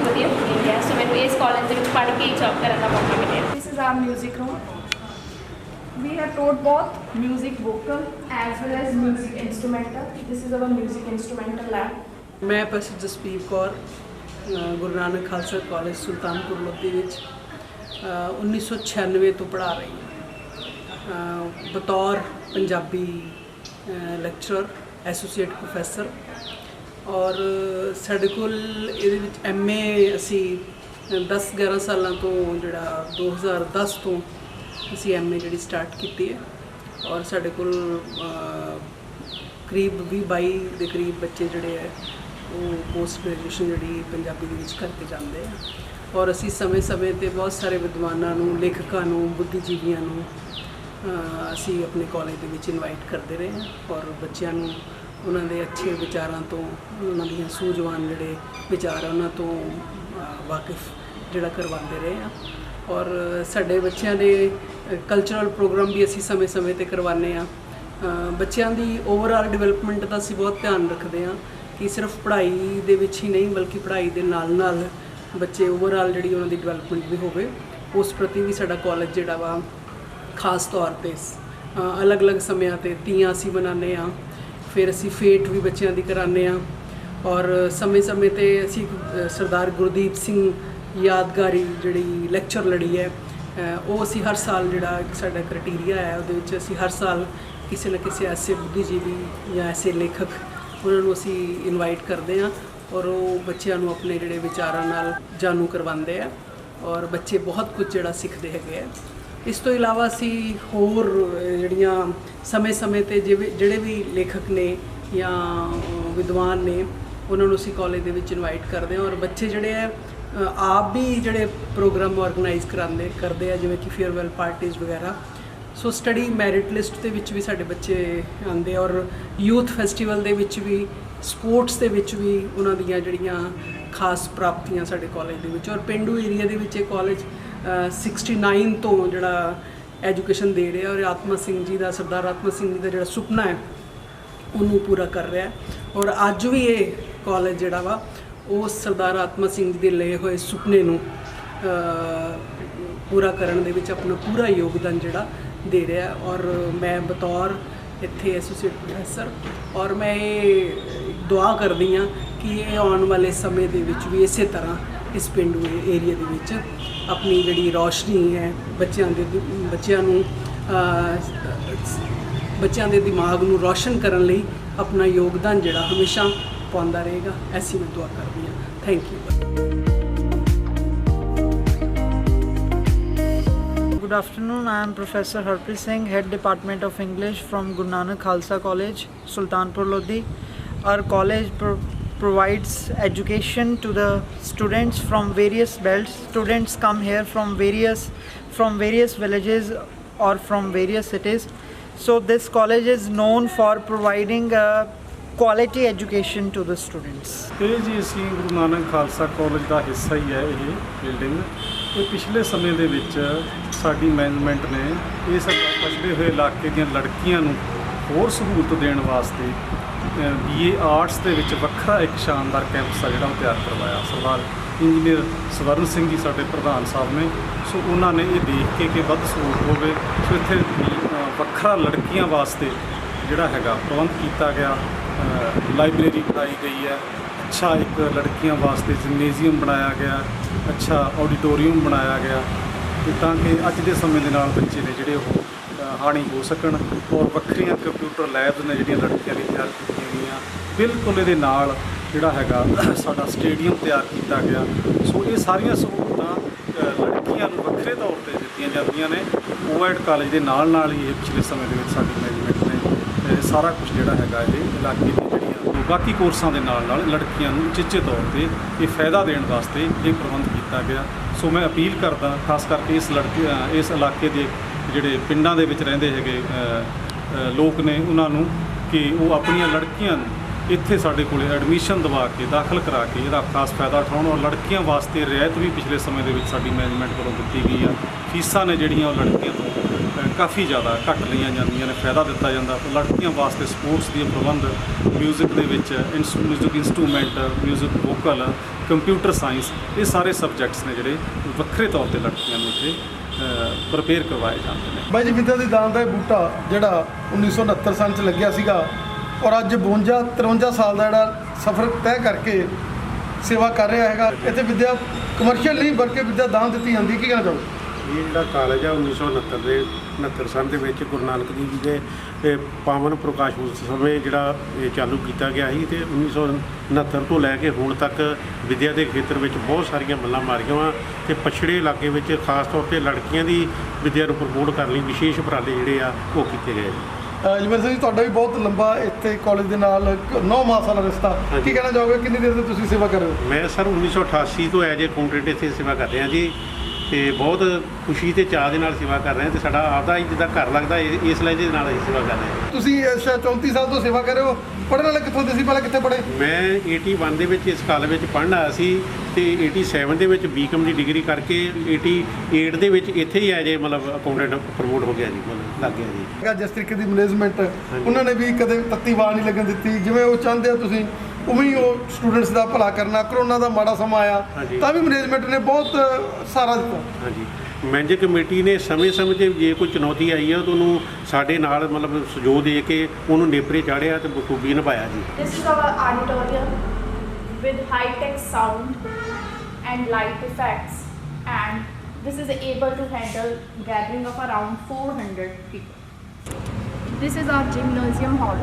ਵਧੀਆ ਫੀਲ ਹੈ। ਸੋ ਮੈਨੂੰ ਇਸ ਕਾਲਜ ਦੇ ਵਿੱਚ ਪੜ੍ਹ ਕੇ ਹੀ ਜੌਬ ਕਰਨ ਦਾ ਮੌਕਾ ਮਿਲਿਆ। This is our music room. We have taught both music vocal as well as music instrumental. This is our music instrumental lab. ਮੈਂ ਪ੍ਰੋਫੈਸਰ ਜਸਪੀਰ ਕੌਰ ਗੁਰੂ ਨਾਨਕ ਖਾਲਸਾ ਕਾਲਜ ਸੁਲਤਾਨਪੁਰ ਲੋਧੀ ਵਿੱਚ 1996 ਤੋਂ ਪੜ੍ਹਾ ਰਹੀ ਹਾਂ ਬਤੌਰ ਪੰਜਾਬੀ ਲੈਕਚਰਰ ਐਸੋਸੀਏਟ ਪ੍ਰੋਫੈਸਰ। ਔਰ ਸਾਡੇ ਕੋਲ ਇਹਦੇ ਵਿੱਚ MA ਅਸੀਂ 10-11 ਸਾਲਾਂ ਤੋਂ ਜਿਹੜਾ 2010 ਤੋਂ ਅਸੀਂ MA ਜਿਹੜੀ ਸਟਾਰਟ ਕੀਤੀ ਹੈ। ਔਰ ਸਾਡੇ ਕੋਲ ਕਰੀਬ 20-22 ਦੇ ਕਰੀਬ ਬੱਚੇ ਜਿਹੜੇ ਹੈ ਉਹ ਪੋਸਟ ਗ੍ਰੈਜੂਏਸ਼ਨ ਜਿਹੜੀ ਪੰਜਾਬੀ ਦੇ ਵਿੱਚ ਕਰਕੇ ਜਾਂਦੇ ਆ। ਔਰ ਅਸੀਂ ਸਮੇਂ-ਸਮੇਂ 'ਤੇ ਬਹੁਤ ਸਾਰੇ ਵਿਦਵਾਨਾਂ ਨੂੰ, ਲੇਖਕਾਂ ਨੂੰ, ਬੁੱਧੀਜੀਵੀਆਂ ਨੂੰ ਅਸੀਂ ਆਪਣੇ ਕਾਲਜ ਦੇ ਵਿੱਚ ਇਨਵਾਈਟ ਕਰਦੇ ਰਹੇ ਹਾਂ ਔਰ ਬੱਚਿਆਂ ਨੂੰ ਉਹਨਾਂ ਦੇ ਅੱਛੇ ਵਿਚਾਰਾਂ ਤੋਂ, ਉਹਨਾਂ ਦੀਆਂ ਸੂਝਵਾਨ ਜਿਹੜੇ ਵਿਚਾਰ ਆ ਉਹਨਾਂ ਤੋਂ ਵਾਕਿਫ ਜਿਹੜਾ ਕਰਵਾਉਂਦੇ ਰਹੇ ਹਾਂ। ਔਰ ਸਾਡੇ ਬੱਚਿਆਂ ਦੇ ਕਲਚਰਲ ਪ੍ਰੋਗਰਾਮ ਵੀ ਅਸੀਂ ਸਮੇਂ-ਸਮੇਂ 'ਤੇ ਕਰਵਾਉਂਦੇ ਹਾਂ। ਬੱਚਿਆਂ ਦੀ ਓਵਰਆਲ ਡਿਵੈਲਪਮੈਂਟ ਦਾ ਅਸੀਂ ਬਹੁਤ ਧਿਆਨ ਰੱਖਦੇ ਹਾਂ ਕਿ ਸਿਰਫ ਪੜ੍ਹਾਈ ਦੇ ਵਿੱਚ ਹੀ ਨਹੀਂ ਬਲਕਿ ਪੜ੍ਹਾਈ ਦੇ ਨਾਲ ਬੱਚੇ ਓਵਰਆਲ ਜਿਹੜੀ ਉਹਨਾਂ ਦੀ ਡਿਵੈਲਪਮੈਂਟ ਵੀ ਹੋਵੇ, ਉਸ ਪ੍ਰਤੀ ਵੀ ਸਾਡਾ ਕਾਲਜ ਜਿਹੜਾ ਵਾ ਖਾਸ ਤੌਰ 'ਤੇ ਅਲੱਗ-ਅਲੱਗ ਸਮਿਆਂ 'ਤੇ ਤੀਆਂ ਅਸੀਂ ਮਨਾਉਂਦੇ ਹਾਂ। ਫਿਰ ਅਸੀਂ ਫੇਟ ਵੀ ਬੱਚਿਆਂ ਦੀ ਕਰਾਉਂਦੇ ਹਾਂ। ਔਰ ਸਮੇਂ-ਸਮੇਂ 'ਤੇ ਅਸੀਂ ਸਰਦਾਰ ਗੁਰਦੀਪ ਸਿੰਘ ਯਾਦਗਾਰੀ ਜਿਹੜੀ ਲੈਕਚਰ ਲੜੀ ਹੈ ਉਹ ਅਸੀਂ ਹਰ ਸਾਲ ਜਿਹੜਾ ਸਾਡਾ ਕ੍ਰਾਈਟੇਰੀਆ ਹੈ ਉਹਦੇ ਵਿੱਚ ਅਸੀਂ ਹਰ ਸਾਲ ਕਿਸੇ ਨਾ ਕਿਸੇ ਐਸੇ ਬੁੱਧੀਜੀਵੀ ਜਾਂ ਐਸੇ ਲੇਖਕ ਉਹਨਾਂ ਨੂੰ ਅਸੀਂ ਇਨਵਾਈਟ ਕਰਦੇ ਹਾਂ ਔਰ ਉਹ ਬੱਚਿਆਂ ਨੂੰ ਆਪਣੇ ਜਿਹੜੇ ਵਿਚਾਰਾਂ ਨਾਲ ਜਾਣੂ ਕਰਵਾਉਂਦੇ ਆ ਔਰ ਬੱਚੇ ਬਹੁਤ ਕੁਝ ਜਿਹੜਾ ਸਿੱਖਦੇ ਹੈਗੇ ਆ। ਇਸ ਤੋਂ ਇਲਾਵਾ ਅਸੀਂ ਹੋਰ ਜਿਹੜੀਆਂ ਸਮੇਂ-ਸਮੇਂ 'ਤੇ ਜਿਹੜੇ ਵੀ ਲੇਖਕ ਨੇ ਜਾਂ ਵਿਦਵਾਨ ਨੇ ਉਹਨਾਂ ਨੂੰ ਅਸੀਂ ਕਾਲਜ ਦੇ ਵਿੱਚ ਇਨਵਾਈਟ ਕਰਦੇ ਹਾਂ ਔਰ ਬੱਚੇ ਜਿਹੜੇ ਹੈ ਆਪ ਵੀ ਜਿਹੜੇ ਪ੍ਰੋਗਰਾਮ ਆਰਗੇਨਾਈਜ਼ ਕਰਦੇ ਆ ਜਿਵੇਂ ਕਿ ਫੇਅਰਵੈਲ ਪਾਰਟੀਜ਼ ਵਗੈਰਾ। ਸੋ ਸਟੱਡੀ ਮੈਰਿਟ ਲਿਸਟ ਦੇ ਵਿੱਚ ਵੀ ਸਾਡੇ ਬੱਚੇ ਆਉਂਦੇ ਔਰ ਯੂਥ ਫੈਸਟੀਵਲ ਦੇ ਵਿੱਚ ਵੀ, ਸਪੋਰਟਸ ਦੇ ਵਿੱਚ ਵੀ ਉਹਨਾਂ ਦੀਆਂ ਜਿਹੜੀਆਂ ਖਾਸ ਪ੍ਰਾਪਤੀਆਂ ਸਾਡੇ ਕਾਲਜ ਦੇ ਵਿੱਚ। ਔਰ ਪੇਂਡੂ ਏਰੀਆ ਦੇ ਵਿੱਚ ਇਹ ਕਾਲਜ 69 ਤੋਂ ਜਿਹੜਾ ਐਜੂਕੇਸ਼ਨ ਦੇ ਰਿਹਾ ਔਰ ਆਤਮਾ ਸਿੰਘ ਜੀ ਦਾ, ਸਰਦਾਰ ਆਤਮਾ ਸਿੰਘ ਜੀ ਦਾ ਜਿਹੜਾ ਸੁਪਨਾ ਹੈ ਉਹਨੂੰ ਪੂਰਾ ਕਰ ਰਿਹਾ। ਔਰ ਅੱਜ ਵੀ ਇਹ ਕਾਲਜ ਜਿਹੜਾ ਵਾ ਉਹ ਸਰਦਾਰ ਆਤਮਾ ਸਿੰਘ ਜੀ ਦੇ ਲਏ ਹੋਏ ਸੁਪਨੇ ਨੂੰ ਪੂਰਾ ਕਰਨ ਦੇ ਵਿੱਚ ਆਪਣਾ ਪੂਰਾ ਯੋਗਦਾਨ ਜਿਹੜਾ ਦੇ ਰਿਹਾ। ਔਰ ਮੈਂ ਬਤੌਰ ਇੱਥੇ ਐਸੋਸੀਏਟ ਪ੍ਰੋਫੈਸਰ ਔਰ ਮੈਂ ਇਹ ਦੁਆ ਕਰਦੀ ਹਾਂ ਕਿ ਇਹ ਆਉਣ ਵਾਲੇ ਸਮੇਂ ਦੇ ਵਿੱਚ ਵੀ ਇਸੇ ਤਰ੍ਹਾਂ ਇਸ ਪੇਂਡੂ ਏਰੀਆ ਦੇ ਵਿੱਚ ਆਪਣੀ ਜਿਹੜੀ ਰੌਸ਼ਨੀ ਹੈ ਬੱਚਿਆਂ ਦੇ ਦਿਮਾਗ ਨੂੰ ਰੌਸ਼ਨ ਕਰਨ ਲਈ ਆਪਣਾ ਯੋਗਦਾਨ ਜਿਹੜਾ ਹਮੇਸ਼ਾ ਪਾਉਂਦਾ ਰਹੇਗਾ। ਐਸੀ ਮੈਂ ਦੁਆ ਕਰਦੀ ਹਾਂ। Thank you. Good afternoon, I am Professor Harpreet Singh, Head Department of English from Guru Nanak Khalsa College, Sultanpur Lodhi. Our college provides education to the students from various belts. Students come here from various villages or from various cities. So this college is known for providing quality education to the students. ਇਹ ਜੀ ਅਸੀਂ Guru Nanak Khalsa college ਦਾ ਹਿੱਸਾ ਹੀ ਹੈ ਇਹ building. ਇਹ ਪਿਛਲੇ ਸਮੇਂ ਦੇ ਵਿੱਚ ਸਾਡੀ ਮੈਨੇਜਮੈਂਟ ਨੇ ਇਸ ਪਛੜੇ ਹੋਏ ਇਲਾਕੇ ਦੀਆਂ ਲੜਕੀਆਂ ਨੂੰ ਹੋਰ ਸਹੂਲਤ ਦੇਣ ਵਾਸਤੇ BA ਆਰਟਸ ਦੇ ਵਿੱਚ ਵੱਖਰਾ ਇੱਕ ਸ਼ਾਨਦਾਰ ਕੈਂਪਸ ਆ ਜਿਹੜਾ ਉਹ ਤਿਆਰ ਕਰਵਾਇਆ। ਸਰਦਾਰ ਇੰਜੀਨੀਅਰ ਸਵਰਨ ਸਿੰਘ ਜੀ ਸਾਡੇ ਪ੍ਰਧਾਨ ਸਾਹਿਬ ਨੇ। ਸੋ ਉਹਨਾਂ ਨੇ ਇਹ ਦੇਖ ਕੇ ਕਿ ਵੱਧ ਸਹੂਲਤ ਹੋਵੇ ਸੋ ਇੱਥੇ ਵੱਖਰਾ ਲੜਕੀਆਂ ਵਾਸਤੇ ਜਿਹੜਾ ਹੈਗਾ ਪ੍ਰਬੰਧ ਕੀਤਾ ਗਿਆ। ਲਾਇਬ੍ਰੇਰੀ ਬਣਾਈ ਗਈ ਹੈ, ਅੱਛਾ ਇੱਕ ਲੜਕੀਆਂ ਵਾਸਤੇ ਜਿਮਨੇਜ਼ੀਅਮ ਬਣਾਇਆ ਗਿਆ, ਅੱਛਾ ਆਡੀਟੋਰੀਅਮ ਬਣਾਇਆ ਗਿਆ ਤੇ ਤਾਂ ਕਿ ਅੱਜ ਦੇ ਸਮੇਂ ਦੇ ਨਾਲ ਬੱਚੇ ਨੇ ਜਿਹੜੇ ਉਹ ਹਾਣੀ ਹੋ ਸਕਣ। ਔਰ ਵੱਖਰੀਆਂ ਕੰਪਿਊਟਰ ਲੈਬਸ ਨੇ ਜਿਹੜੀਆਂ ਲੜਕੀਆਂ ਲਈ ਤਿਆਰ ਕੀਤੀਆਂ ਗਈਆਂ। ਬਿਲਕੁਲ ਇਹਦੇ ਨਾਲ ਜਿਹੜਾ ਹੈਗਾ ਸਾਡਾ ਸਟੇਡੀਅਮ ਤਿਆਰ ਕੀਤਾ ਗਿਆ। ਸੋ ਇਹ ਸਾਰੀਆਂ ਸਹੂਲਤਾਂ ਲੜਕੀਆਂ ਨੂੰ ਵੱਖਰੇ ਤੌਰ 'ਤੇ ਦਿੱਤੀਆਂ ਜਾਂਦੀਆਂ ਨੇ। ਕੋਐਡ ਕਾਲਜ ਦੇ ਨਾਲ ਹੀ ਇਹ ਪਿਛਲੇ ਸਮੇਂ ਦੇ ਵਿੱਚ ਸਾਡੀ ਮੈਨੇਜਮੈਂਟ ਨੇ ਸਾਰਾ ਕੁਝ ਜਿਹੜਾ ਹੈਗਾ ਇਹ ਇਲਾਕੇ ਦੀਆਂ ਜਿਹੜੀਆਂ ਬਾਕੀ ਕੋਰਸਾਂ ਦੇ ਨਾਲ ਲੜਕੀਆਂ ਨੂੰ ਉਚੇਚੇ ਤੌਰ ਤੇ ਇਹ ਫਾਇਦਾ ਦੇਣ ਵਾਸਤੇ ਇਹ ਪ੍ਰਬੰਧ ਕੀਤਾ ਗਿਆ। ਸੋ ਮੈਂ ਅਪੀਲ ਕਰਦਾ ਖਾਸ ਕਰਕੇ ਇਸ ਇਲਾਕੇ ਦੇ ਜਿਹੜੇ ਪਿੰਡਾਂ ਦੇ ਵਿੱਚ ਰਹਿੰਦੇ ਹੈਗੇ ਲੋਕ ਨੇ ਉਹਨਾਂ ਨੂੰ ਕਿ ਉਹ ਆਪਣੀਆਂ ਲੜਕੀਆਂ ਨੂੰ ਇੱਥੇ ਸਾਡੇ ਕੋਲ ਐਡਮਿਸ਼ਨ ਦਵਾ ਕੇ ਦਾਖਲ ਕਰਾ ਕੇ ਇਹਦਾ ਖਾਸ ਫਾਇਦਾ ਉਠਾਉਣ। ਔਰ ਲੜਕੀਆਂ ਵਾਸਤੇ ਰਿਆਇਤ ਵੀ ਪਿਛਲੇ ਸਮੇਂ ਦੇ ਵਿੱਚ ਸਾਡੀ ਮੈਨੇਜਮੈਂਟ ਵੱਲੋਂ ਦਿੱਤੀ ਗਈ ਆ। ਫੀਸਾਂ ਨੇ ਜਿਹੜੀਆਂ ਉਹ ਲੜਕੀਆਂ ਤੋਂ ਕਾਫੀ ਜ਼ਿਆਦਾ ਘੱਟ ਲਈਆਂ ਜਾਂਦੀਆਂ ਨੇ, ਫਾਇਦਾ ਦਿੱਤਾ ਜਾਂਦਾ। ਲੜਕੀਆਂ ਵਾਸਤੇ ਸਪੋਰਟਸ ਦੇ ਪ੍ਰਬੰਧ, ਮਿਊਜ਼ਿਕ ਦੇ ਵਿੱਚ music instrument, music vocal, computer science, ਇਹ ਸਾਰੇ ਸਬਜੈਕਟਸ ਨੇ ਜਿਹੜੇ ਵੱਖਰੇ ਤੌਰ ਤੇ ਲੜਕੀਆਂ ਨੂੰ ਇੱਥੇ ਪ੍ਰਪੇਅਰ ਕਰਵਾਏ ਜਾਂਦੇ ਨੇ। ਬਾਈ ਜੀ, ਵਿੱਦਿਆ ਦੀ ਦਾਨ ਦਾ ਇਹ ਬੂਟਾ ਜਿਹੜਾ 1969 ਸਾਲ 'ਚ ਲੱਗਿਆ ਸੀਗਾ ਔਰ ਅੱਜ 52-53 ਸਾਲ ਦਾ ਜਿਹੜਾ ਸਫ਼ਰ ਤੈਅ ਕਰਕੇ ਸੇਵਾ ਕਰ ਰਿਹਾ ਹੈਗਾ। ਇੱਥੇ ਵਿੱਦਿਆ ਕਮਰਸ਼ੀਅਲ ਨਹੀਂ ਬਲਕਿ ਵਿੱਦਿਆ ਦਾਨ ਦਿੱਤੀ ਜਾਂਦੀ। ਕੀ ਕਹਿਣਾ ਚਾਹੋਗੇ? ਇਹ ਜਿਹੜਾ ਕਾਲਜ ਆ 1969 ਸਾਲ ਦੇ ਵਿੱਚ ਗੁਰੂ ਨਾਨਕ ਦੇਵ ਜੀ ਦੇ ਪਾਵਨ ਪ੍ਰਕਾਸ਼ ਉਤਸਵ ਸਮੇਂ ਜਿਹੜਾ ਇਹ ਚਾਲੂ ਕੀਤਾ ਗਿਆ ਸੀ ਤੇ 1969 ਤੋਂ ਲੈ ਕੇ ਹੁਣ ਤੱਕ ਵਿੱਦਿਆ ਦੇ ਖੇਤਰ ਵਿੱਚ ਬਹੁਤ ਸਾਰੀਆਂ ਮੱਲਾਂ ਮਾਰੀਆਂ ਵਾ ਤੇ ਪਛੜੇ ਇਲਾਕੇ ਵਿੱਚ ਖਾਸ ਤੌਰ ਤੇ ਲੜਕੀਆਂ ਦੀ ਵਿੱਦਿਆ ਨੂੰ ਪ੍ਰਮੋਟ ਕਰਨ ਲਈ ਵਿਸ਼ੇਸ਼ ਉਪਰਾਲੇ ਜਿਹੜੇ ਆ ਉਹ ਕੀਤੇ ਗਏ। ਜਮੇਰ ਸਿੰਘ ਜੀ, ਤੁਹਾਡਾ ਵੀ ਬਹੁਤ ਲੰਬਾ ਇੱਥੇ ਕਾਲਜ ਦੇ ਨਾਲ 9 ਮਾਸ ਵਾਲਾ ਰਿਸ਼ਤਾ। ਕੀ ਕਹਿਣਾ ਚਾਹੋਗੇ? ਕਿੰਨੀ ਦੇਰ ਤੋਂ ਤੁਸੀਂ ਸੇਵਾ ਕਰ ਰਹੇ ਹੋ? ਮੈਂ ਸਰ 1988 ਤੋਂ ਐਜ ਏ ਅਕਾਊਂਟੈਂਟ ਇੱਥੇ ਸੇਵਾ ਕਰ ਰਿਹਾ ਜੀ ਤੇ ਬਹੁਤ ਖੁਸ਼ੀ ਤੇ ਚਾਅ ਦੇ ਨਾਲ ਸੇਵਾ ਕਰ ਰਹੇ ਹਾਂ ਤੇ ਸਾਡਾ ਆਪਦਾ ਹੀ ਜਿੱਦਾਂ ਘਰ ਲੱਗਦਾ ਇਸ ਲਈ ਦੇ ਨਾਲ ਅਸੀਂ ਸੇਵਾ ਕਰ ਰਹੇ ਹਾਂ। ਤੁਸੀਂ 34 ਸਾਲ ਤੋਂ ਸੇਵਾ ਕਰ ਰਹੇ ਹੋ। ਪੜ੍ਹਨ ਵਾਲੇ ਕਿੱਥੋਂ ਦੇ ਸੀ? ਪਹਿਲਾਂ ਕਿੱਥੇ ਪੜ੍ਹੇ? ਮੈਂ 81 ਦੇ ਵਿੱਚ ਇਸ ਕਾਲਜ ਵਿੱਚ ਪੜ੍ਹਨ ਆਇਆ ਸੀ ਤੇ 87 ਦੇ ਵਿੱਚ ਬੀਕਾਮ ਦੀ ਡਿਗਰੀ ਕਰਕੇ 88 ਦੇ ਵਿੱਚ ਇੱਥੇ ਹੀ ਐਜ ਏ ਮਤਲਬ ਅਕਾਊਂਟੈਂਟ ਪ੍ਰਮੋਟ ਹੋ ਗਿਆ ਜੀ, ਮਤਲਬ ਲੱਗ ਗਿਆ ਜੀ। ਜਿਸ ਤਰੀਕੇ ਦੀ ਮੈਨੇਜਮੈਂਟ ਉਹਨਾਂ ਨੇ ਵੀ ਕਦੇ ਤੱਤੀ ਵਾਰ ਨਹੀਂ ਲੱਗਣ ਦਿੱਤੀ, ਜਿਵੇਂ ਉਹ ਚਾਹੁੰਦੇ ਆ ਤੁਸੀਂ ਉਵੇਂ ਹੀ ਉਹ ਸਟੂਡੈਂਟਸ ਦਾ ਭਲਾ ਕਰਨਾ। ਕਰੋਨਾ ਦਾ ਮਾੜਾ ਸਮਾਂ ਆਇਆ ਤਾਂ ਵੀ ਮੈਨੇਜਮੈਂਟ ਨੇ ਬਹੁਤ ਸਹਾਰਾ ਦਿੱਤਾ। ਹਾਂਜੀ, ਮੈਨੇਜਿੰਗ ਕਮੇਟੀ ਨੇ ਸਮੇਂ-ਸਮੇਂ 'ਤੇ ਜੇ ਕੋਈ ਚੁਣੌਤੀ ਆਈ ਹੈ ਤਾਂ ਉਹਨੂੰ ਸਾਡੇ ਨਾਲ ਮਤਲਬ ਸਹਿਯੋਗ ਦੇ ਕੇ ਉਹਨੂੰ ਨੇਪਰੇ ਚਾੜਿਆ ਤੇ ਬਖੂਬੀ ਨਿਭਾਇਆ ਜੀ। This is our auditorium with high-tech sound and light effects, and this is able to handle gathering of around 400 people. This is our gymnasium hall.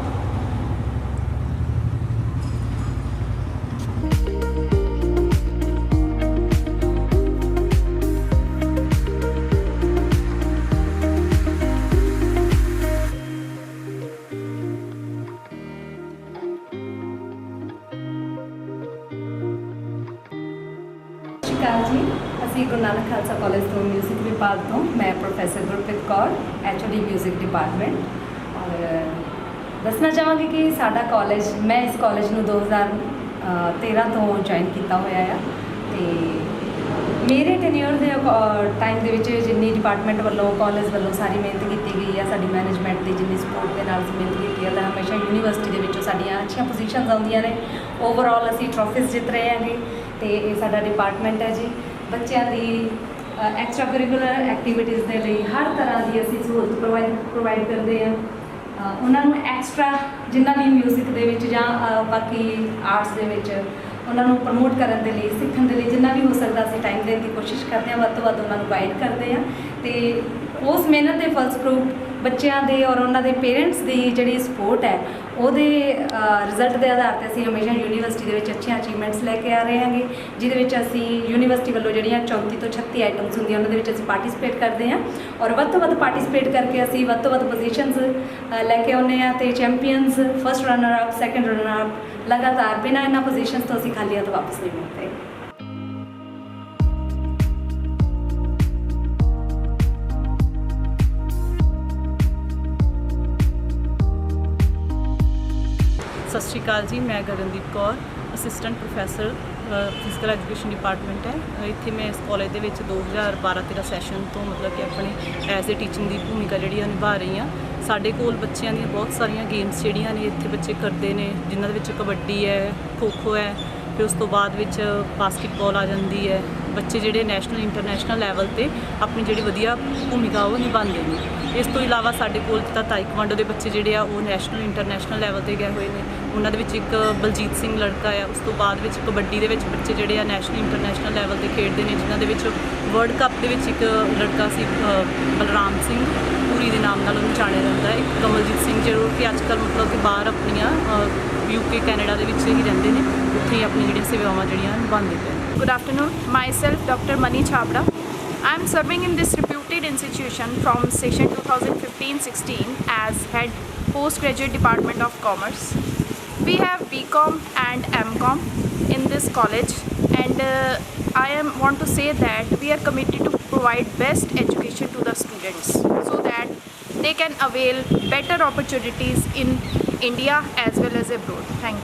ਜੀ, ਅਸੀਂ ਗੁਰੂ ਨਾਨਕ ਖਾਲਸਾ ਕਾਲਜ ਤੋਂ ਮਿਊਜ਼ਿਕ ਵਿਭਾਗ ਤੋਂ ਮੈਂ professor Gurpreet Kaur HOD music department. ਔਰ ਦੱਸਣਾ ਚਾਹਾਂਗੀ ਕਿ ਸਾਡਾ ਕਾਲਜ, ਮੈਂ ਇਸ ਕਾਲਜ ਨੂੰ 2013 ਤੋਂ ਜੁਆਇਨ ਕੀਤਾ ਹੋਇਆ ਆ ਤੇ ਮੇਰੇ ਟੈਨਿਓਰ ਦੇ ਟਾਈਮ ਦੇ ਵਿੱਚ ਜਿੰਨੀ ਡਿਪਾਰਟਮੈਂਟ ਵੱਲੋਂ ਕਾਲਜ ਵੱਲੋਂ ਸਾਰੀ ਮਿਹਨਤ ਕੀਤੀ ਗਈ ਹੈ, ਸਾਡੀ ਮੈਨੇਜਮੈਂਟ ਦੀ ਜਿੰਨੀ ਸਪੋਰਟ ਦੇ ਨਾਲ ਮਿਹਨਤ ਕੀਤੀ ਹੈ ਤਾਂ ਹਮੇਸ਼ਾ ਯੂਨੀਵਰਸਿਟੀ ਦੇ ਵਿੱਚੋਂ ਸਾਡੀਆਂ ਅੱਛੀਆਂ ਪੋਜੀਸ਼ਨਸ ਆਉਂਦੀਆਂ ਨੇ। ਓਵਰਆਲ ਅਸੀਂ ਟਰੋਫੀਜ਼ ਜਿੱਤ ਰਹੇ ਹਾਂਗੇ ਤੇ ਇਹ ਸਾਡਾ ਡਿਪਾਰਟਮੈਂਟ ਹੈ ਜੀ। ਬੱਚਿਆਂ ਦੀ ਐਕਸਟਰਾ ਕਰਿਕੂਲਰ ਐਕਟੀਵਿਟੀਜ਼ ਦੇ ਲਈ ਹਰ ਤਰ੍ਹਾਂ ਦੀ ਅਸੀਂ ਸਹੂਲਤ ਪ੍ਰੋਵਾਈਡ ਕਰਦੇ ਹਾਂ। ਉਹਨਾਂ ਨੂੰ ਐਕਸਟਰਾ ਜਿੰਨਾ ਵੀ ਮਿਊਜ਼ਿਕ ਦੇ ਵਿੱਚ ਜਾਂ ਬਾਕੀ ਆਰਟਸ ਦੇ ਵਿੱਚ ਉਹਨਾਂ ਨੂੰ ਪ੍ਰਮੋਟ ਕਰਨ ਦੇ ਲਈ, ਸਿੱਖਣ ਦੇ ਲਈ ਜਿੰਨਾ ਵੀ ਹੋ ਸਕਦਾ ਅਸੀਂ ਟਾਈਮ ਦੇਣ ਦੀ ਕੋਸ਼ਿਸ਼ ਕਰਦੇ ਹਾਂ, ਵੱਧ ਤੋਂ ਵੱਧ ਉਹਨਾਂ ਨੂੰ ਗਾਈਡ ਕਰਦੇ ਹਾਂ ਤੇ ਉਸ ਮਿਹਨਤ ਦੇ ਫਲਸਰੂਪ ਬੱਚਿਆਂ ਦੇ ਔਰ ਉਹਨਾਂ ਦੇ ਪੇਰੈਂਟਸ ਦੀ ਜਿਹੜੀ ਸਪੋਰਟ ਹੈ ਉਹਦੇ ਰਿਜ਼ਲਟ ਦੇ ਆਧਾਰ 'ਤੇ ਅਸੀਂ ਹਮੇਸ਼ਾ ਯੂਨੀਵਰਸਿਟੀ ਦੇ ਵਿੱਚ ਅੱਛੀਆਂ ਅਚੀਵਮੈਂਟਸ ਲੈ ਕੇ ਆ ਰਹੇ ਹਾਂਗੇ, ਜਿਹਦੇ ਵਿੱਚ ਅਸੀਂ ਯੂਨੀਵਰਸਿਟੀ ਵੱਲੋਂ ਜਿਹੜੀਆਂ 34 ਤੋਂ 36 ਆਈਟਮਸ ਹੁੰਦੀਆਂ ਉਹਨਾਂ ਦੇ ਵਿੱਚ ਅਸੀਂ ਪਾਰਟਿਸਿਪੇਟ ਕਰਦੇ ਹਾਂ ਔਰ ਵੱਧ ਤੋਂ ਵੱਧ ਪਾਰਟਿਸਿਪੇਟ ਕਰਕੇ ਅਸੀਂ ਵੱਧ ਤੋਂ ਵੱਧ ਪੋਜੀਸ਼ਨਸ ਲੈ ਕੇ ਆਉਂਦੇ ਹਾਂ ਤੇ champions, first runner up, second runner up ਲਗਾਤਾਰ ਬਿਨਾਂ ਇਹਨਾਂ ਪੋਜੀਸ਼ਨਸ ਤੋਂ ਅਸੀਂ ਖਾਲੀ ਹੱਥ ਵਾਪਸ ਨਹੀਂ ਮੁੜਦੇ। ਸਤਿ ਸ਼੍ਰੀ ਅਕਾਲ ਜੀ, ਮੈਂ Gagandeep Kaur, assistant professor physical education department ਹੈ। ਇੱਥੇ ਮੈਂ ਇਸ ਕਾਲਜ ਦੇ ਵਿੱਚ 2012-13 ਸੈਸ਼ਨ ਤੋਂ ਮਤਲਬ ਕਿ ਆਪਣੀ ਐਜ਼ ਏ ਟੀਚਿੰਗ ਦੀ ਭੂਮਿਕਾ ਜਿਹੜੀ ਆ ਨਿਭਾ ਰਹੀ ਹਾਂ। ਸਾਡੇ ਕੋਲ ਬੱਚਿਆਂ ਦੀਆਂ ਬਹੁਤ ਸਾਰੀਆਂ ਗੇਮਸ ਜਿਹੜੀਆਂ ਨੇ ਇੱਥੇ ਬੱਚੇ ਕਰਦੇ ਨੇ, ਜਿਨ੍ਹਾਂ ਦੇ ਵਿੱਚ ਕਬੱਡੀ ਹੈ, ਖੋ-ਖੋ ਹੈ, ਫਿਰ ਉਸ ਤੋਂ ਬਾਅਦ ਵਿੱਚ ਬਾਸਕਿਟਬਾਲ ਆ ਜਾਂਦੀ ਹੈ। ਬੱਚੇ ਜਿਹੜੇ ਨੈਸ਼ਨਲ ਇੰਟਰਨੈਸ਼ਨਲ ਲੈਵਲ 'ਤੇ ਆਪਣੀ ਜਿਹੜੀ ਵਧੀਆ ਭੂਮਿਕਾ ਉਹ ਨਿਭਾਉਂਦੇ ਨੇ। ਇਸ ਤੋਂ ਇਲਾਵਾ ਸਾਡੇ ਕੋਲ ਤਾਂ ਤਾਈਕਵਾਂਡੋ ਦੇ ਬੱਚੇ ਜਿਹੜੇ ਆ ਉਹ ਨੈਸ਼ਨਲ ਇੰਟਰਨੈਸ਼ਨਲ ਲੈਵਲ 'ਤੇ ਗਏ ਹੋਏ ਨੇ। ਉਹਨਾਂ ਦੇ ਵਿੱਚ ਇੱਕ ਬਲਜੀਤ ਸਿੰਘ ਲੜਕਾ ਆ। ਉਸ ਤੋਂ ਬਾਅਦ ਵਿੱਚ ਕਬੱਡੀ ਦੇ ਵਿੱਚ ਬੱਚੇ ਜਿਹੜੇ ਆ ਨੈਸ਼ਨਲ ਇੰਟਰਨੈਸ਼ਨਲ ਲੈਵਲ 'ਤੇ ਖੇਡਦੇ ਨੇ, ਜਿਨ੍ਹਾਂ ਦੇ ਵਿੱਚ ਵਰਲਡ ਕੱਪ ਦੇ ਵਿੱਚ ਇੱਕ ਲੜਕਾ ਸੀ ਬਲਰਾਮ ਸਿੰਘ ਪੂਰੀ ਦੇ ਨਾਮ ਨਾਲ ਉਹਨੂੰ ਜਾਣਿਆ ਜਾਂਦਾ ਹੈ। ਇੱਕ ਕਮਲਜੀਤ ਸਿੰਘ ਜੋ ਕਿ ਅੱਜ ਕੱਲ੍ਹ ਮਤਲਬ ਕਿ ਬਾਹਰ ਆਪਣੀਆਂ UK ਕੈਨੇਡਾ ਦੇ ਵਿੱਚ ਹੀ ਰਹਿੰਦੇ ਨੇ, ਉੱਥੇ ਹੀ ਆਪਣੀ ਜਿਹੜੀਆਂ ਸੇਵਾਵਾਂ ਜਿਹੜੀਆਂ ਨਿਭਾਉਂਦੇ ਪਏ। Good afternoon. Myself, Dr. Mani Chhabra. I am serving in this reputed institution from session 2015-16 as Head Postgraduate Department of Commerce. We have BCom and MCom in this college, and I want to say that we are committed to provide best education to the students so that they can avail better opportunities in India as well as abroad. Thank you.